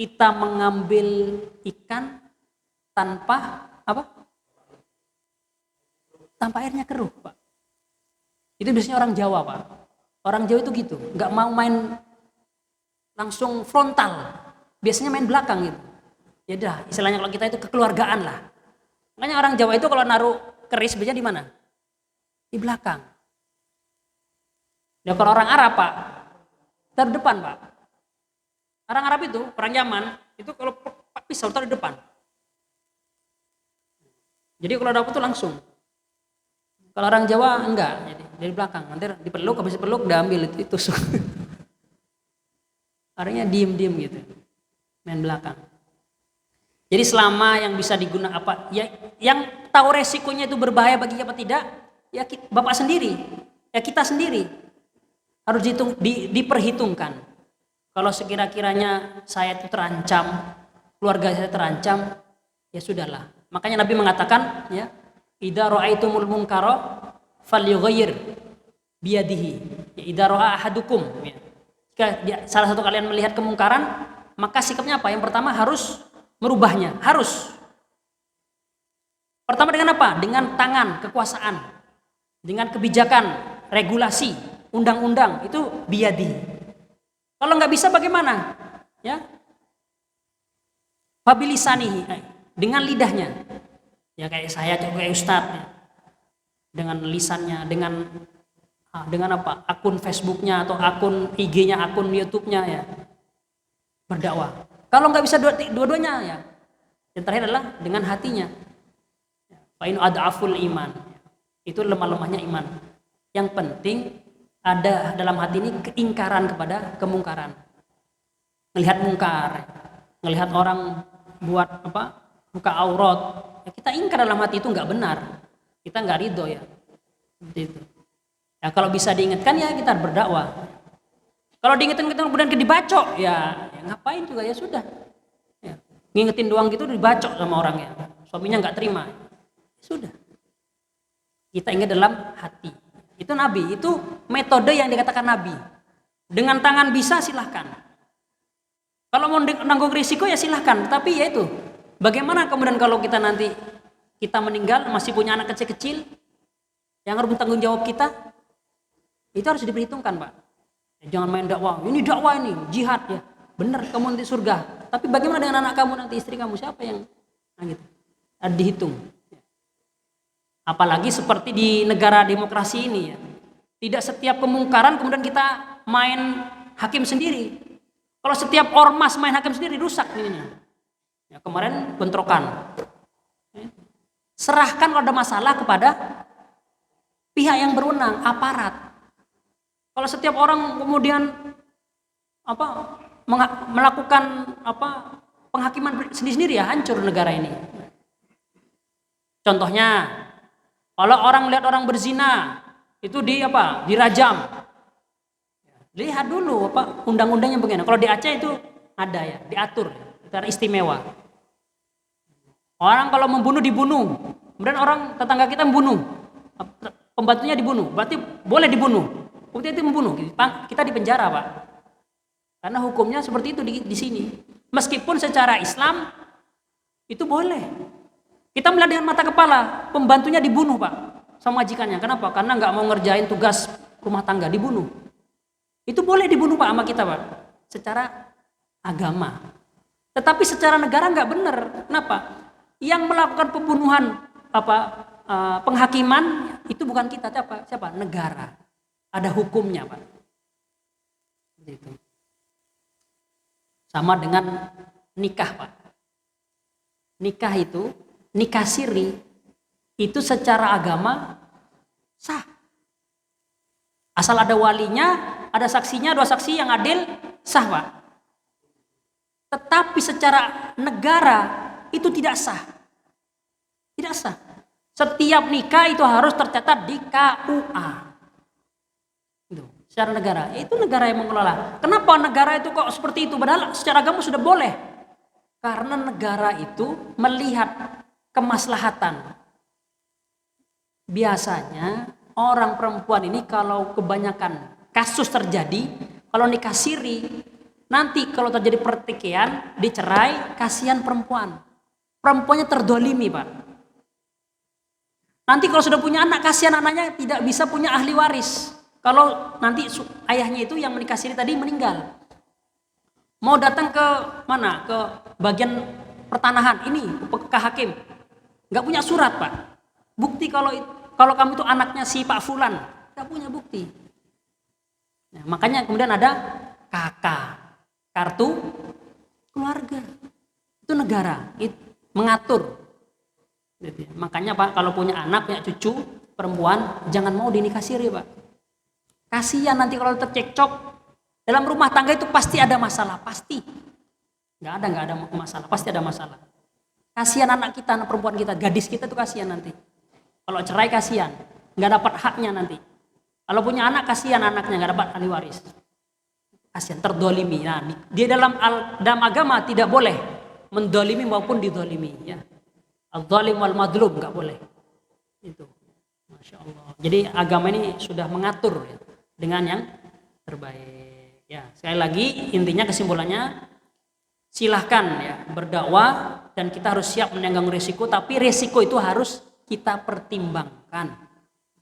kita mengambil ikan tanpa apa? Tanpa airnya keruh, Pak. Itu biasanya orang Jawa, Pak. Orang Jawa itu gitu, enggak mau main langsung frontal. Biasanya main belakang gitu. Ya udah, istilahnya kalau kita itu kekeluargaan lah. Makanya orang Jawa itu kalau naruh keris biasanya di mana? Di belakang. Ya kalau orang Arab, Pak, taruh depan, Pak. Orang Arab itu, orang Yaman, itu kalau pisau taruh di depan. Jadi kalau dapet itu langsung. Kalau orang Jawa enggak, jadi dari belakang. Nanti dipeluk, habis dipeluk udah ambil itu tusuk. Orangnya diem-diem gitu. Main belakang. Jadi selama yang bisa digunakan apa ya, yang tahu resikonya itu berbahaya bagi apa tidak, ya Bapak sendiri, ya kita sendiri harus diperhitungkan. Kalau sekira-kiranya saya itu terancam, keluarga saya terancam, ya sudahlah. Makanya Nabi mengatakan, ya, idza ra'aitumul munkara falyughayyir biyadihi. Ya, idza ra'a ahadukum, ya. Jika salah satu kalian melihat kemungkaran, maka sikapnya apa? Yang pertama harus merubahnya, harus. Pertama dengan apa? Dengan tangan, kekuasaan, dengan kebijakan, regulasi, undang-undang, itu biyadi. Kalau nggak bisa bagaimana? Ya, fabilisanihi, dengan lidahnya. Ya kayak saya, kayak Ustadz, ya. Dengan lisannya, dengan apa? Akun Facebooknya atau akun IG-nya, akun YouTube-nya ya, berdakwah. Kalau nggak bisa dua-duanya ya, yang terakhir adalah dengan hatinya. Fa'in ad'aful iman, itu lemah-lemahnya iman. Yang penting ada dalam hati ini keingkaran kepada kemungkaran. Ngelihat mungkar, ngelihat orang buat apa, buka aurat, ya kita ingkar dalam hati itu nggak benar. Kita nggak ridho ya, seperti itu. Ya kalau bisa diingatkan ya kita berdakwah. Kalau diingetin kemudian dibacok, ya ngapain juga ya sudah. Ya, ngingetin doang gitu dibacok sama orangnya. Suaminya nggak terima. Ya sudah. Kita ingat dalam hati. Itu Nabi, itu metode yang dikatakan Nabi. Dengan tangan bisa silahkan. Kalau mau nanggung risiko ya silahkan. Tapi ya itu, bagaimana kemudian kalau kita nanti kita meninggal masih punya anak kecil-kecil yang harus bertanggung jawab kita, itu harus diperhitungkan, Pak. Jangan main dakwah, ini dakwah ini, jihad ya. Benar kamu nanti surga. Tapi bagaimana dengan anak kamu nanti, istri kamu, siapa yang gitu? Harus dihitung. Apalagi seperti di negara demokrasi ini ya. Tidak setiap kemungkaran kemudian kita main hakim sendiri. Kalau setiap ormas main hakim sendiri rusak ininya. Ya, kemarin bentrokan. Serahkan kalau ada masalah kepada pihak yang berwenang, aparat. Kalau setiap orang kemudian melakukan penghakiman sendiri-sendiri ya hancur negara ini. Contohnya, kalau orang melihat orang berzina itu dirajam. Lihat dulu undang-undangnya bagaimana. Kalau di Aceh itu ada ya, diatur secara istimewa. Orang kalau membunuh dibunuh. Kemudian orang tetangga kita membunuh, pembantunya dibunuh, berarti boleh dibunuh. Kemudian itu membunuh, kita di penjara, Pak. Karena hukumnya seperti itu di sini. Meskipun secara Islam itu boleh. Kita melihat dengan mata kepala, pembantunya dibunuh Pak sama majikannya. Kenapa? Karena nggak mau ngerjain tugas rumah tangga, dibunuh. Itu boleh dibunuh Pak sama kita Pak, secara agama. Tetapi secara negara nggak benar. Kenapa? Yang melakukan pembunuhan penghakiman itu bukan kita, siapa? Negara. Ada hukumnya Pak. Gitu. Sama dengan nikah Pak. Nikah itu, nikah siri itu secara agama sah. Asal ada walinya, ada saksinya, 2 saksi yang adil, sah Pak. Tetapi secara negara itu tidak sah. Tidak sah. Setiap nikah itu harus tercatat di KUA. Itu, secara negara. Itu negara yang mengelola. Kenapa negara itu kok seperti itu? Padahal secara agama sudah boleh. Karena negara itu melihat kemaslahatan. Biasanya orang perempuan ini kalau kebanyakan kasus terjadi, kalau nikah siri, nanti kalau terjadi pertikaian, dicerai, kasihan perempuan. Perempuannya terdolimi Pak. Nanti kalau sudah punya anak, kasihan anaknya tidak bisa punya ahli waris. Kalau nanti ayahnya itu yang menikah siri tadi meninggal. Mau datang ke mana? Ke bagian pertanahan ini, ke hakim. Nggak punya surat Pak. Bukti kalau kamu itu anaknya si Pak Fulan, nggak punya bukti. Nah, makanya kemudian ada KK, kartu keluarga. Itu negara mengatur. Makanya Pak, kalau punya anak, punya cucu perempuan, jangan mau dinikah siri Pak. Kasihan nanti kalau tercekcok dalam rumah tangga itu pasti ada masalah, pasti. Nggak ada masalah, pasti ada masalah. Kasihan anak kita, anak perempuan kita, gadis kita tuh kasihan nanti. Kalau cerai kasihan, nggak dapat haknya nanti. Kalau punya anak kasihan anaknya nggak dapat ahli waris. Kasihan, terdolimi. Nah, dia dalam agama tidak boleh mendolimi maupun didolimi. Ya. Al-zalim wal madlum nggak boleh. Itu, masya Allah. Jadi agama ini sudah mengatur ya, dengan yang terbaik. Ya, sekali lagi intinya kesimpulannya, silahkan ya berdakwah dan kita harus siap menanggung risiko, tapi risiko itu harus kita pertimbangkan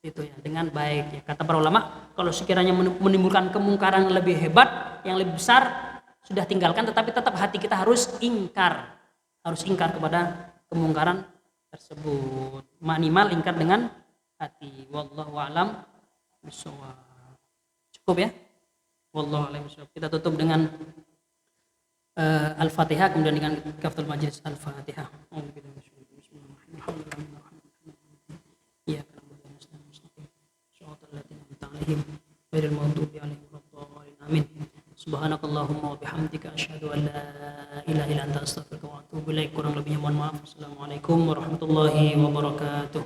itu ya dengan baik ya. Kata para ulama, kalau sekiranya menimbulkan kemungkaran yang lebih hebat, yang lebih besar, sudah tinggalkan, tetapi tetap hati kita harus ingkar kepada kemungkaran tersebut. Minimal ingkar dengan hati. Wallahu a'lam bishawab. Cukup ya? Wallahu a'lam bishawab. Kita tutup dengan Al-Fatihah, kemudian dengan kaftul majlis Al-Fatihah. Amin. Subhanakallahumma wa bihamdika asyhadu an la ilaha illa anta astaghfiruka wa atubu ilaik. Kurang lebihnya mohon maaf. Assalamualaikum warahmatullahi wabarakatuh.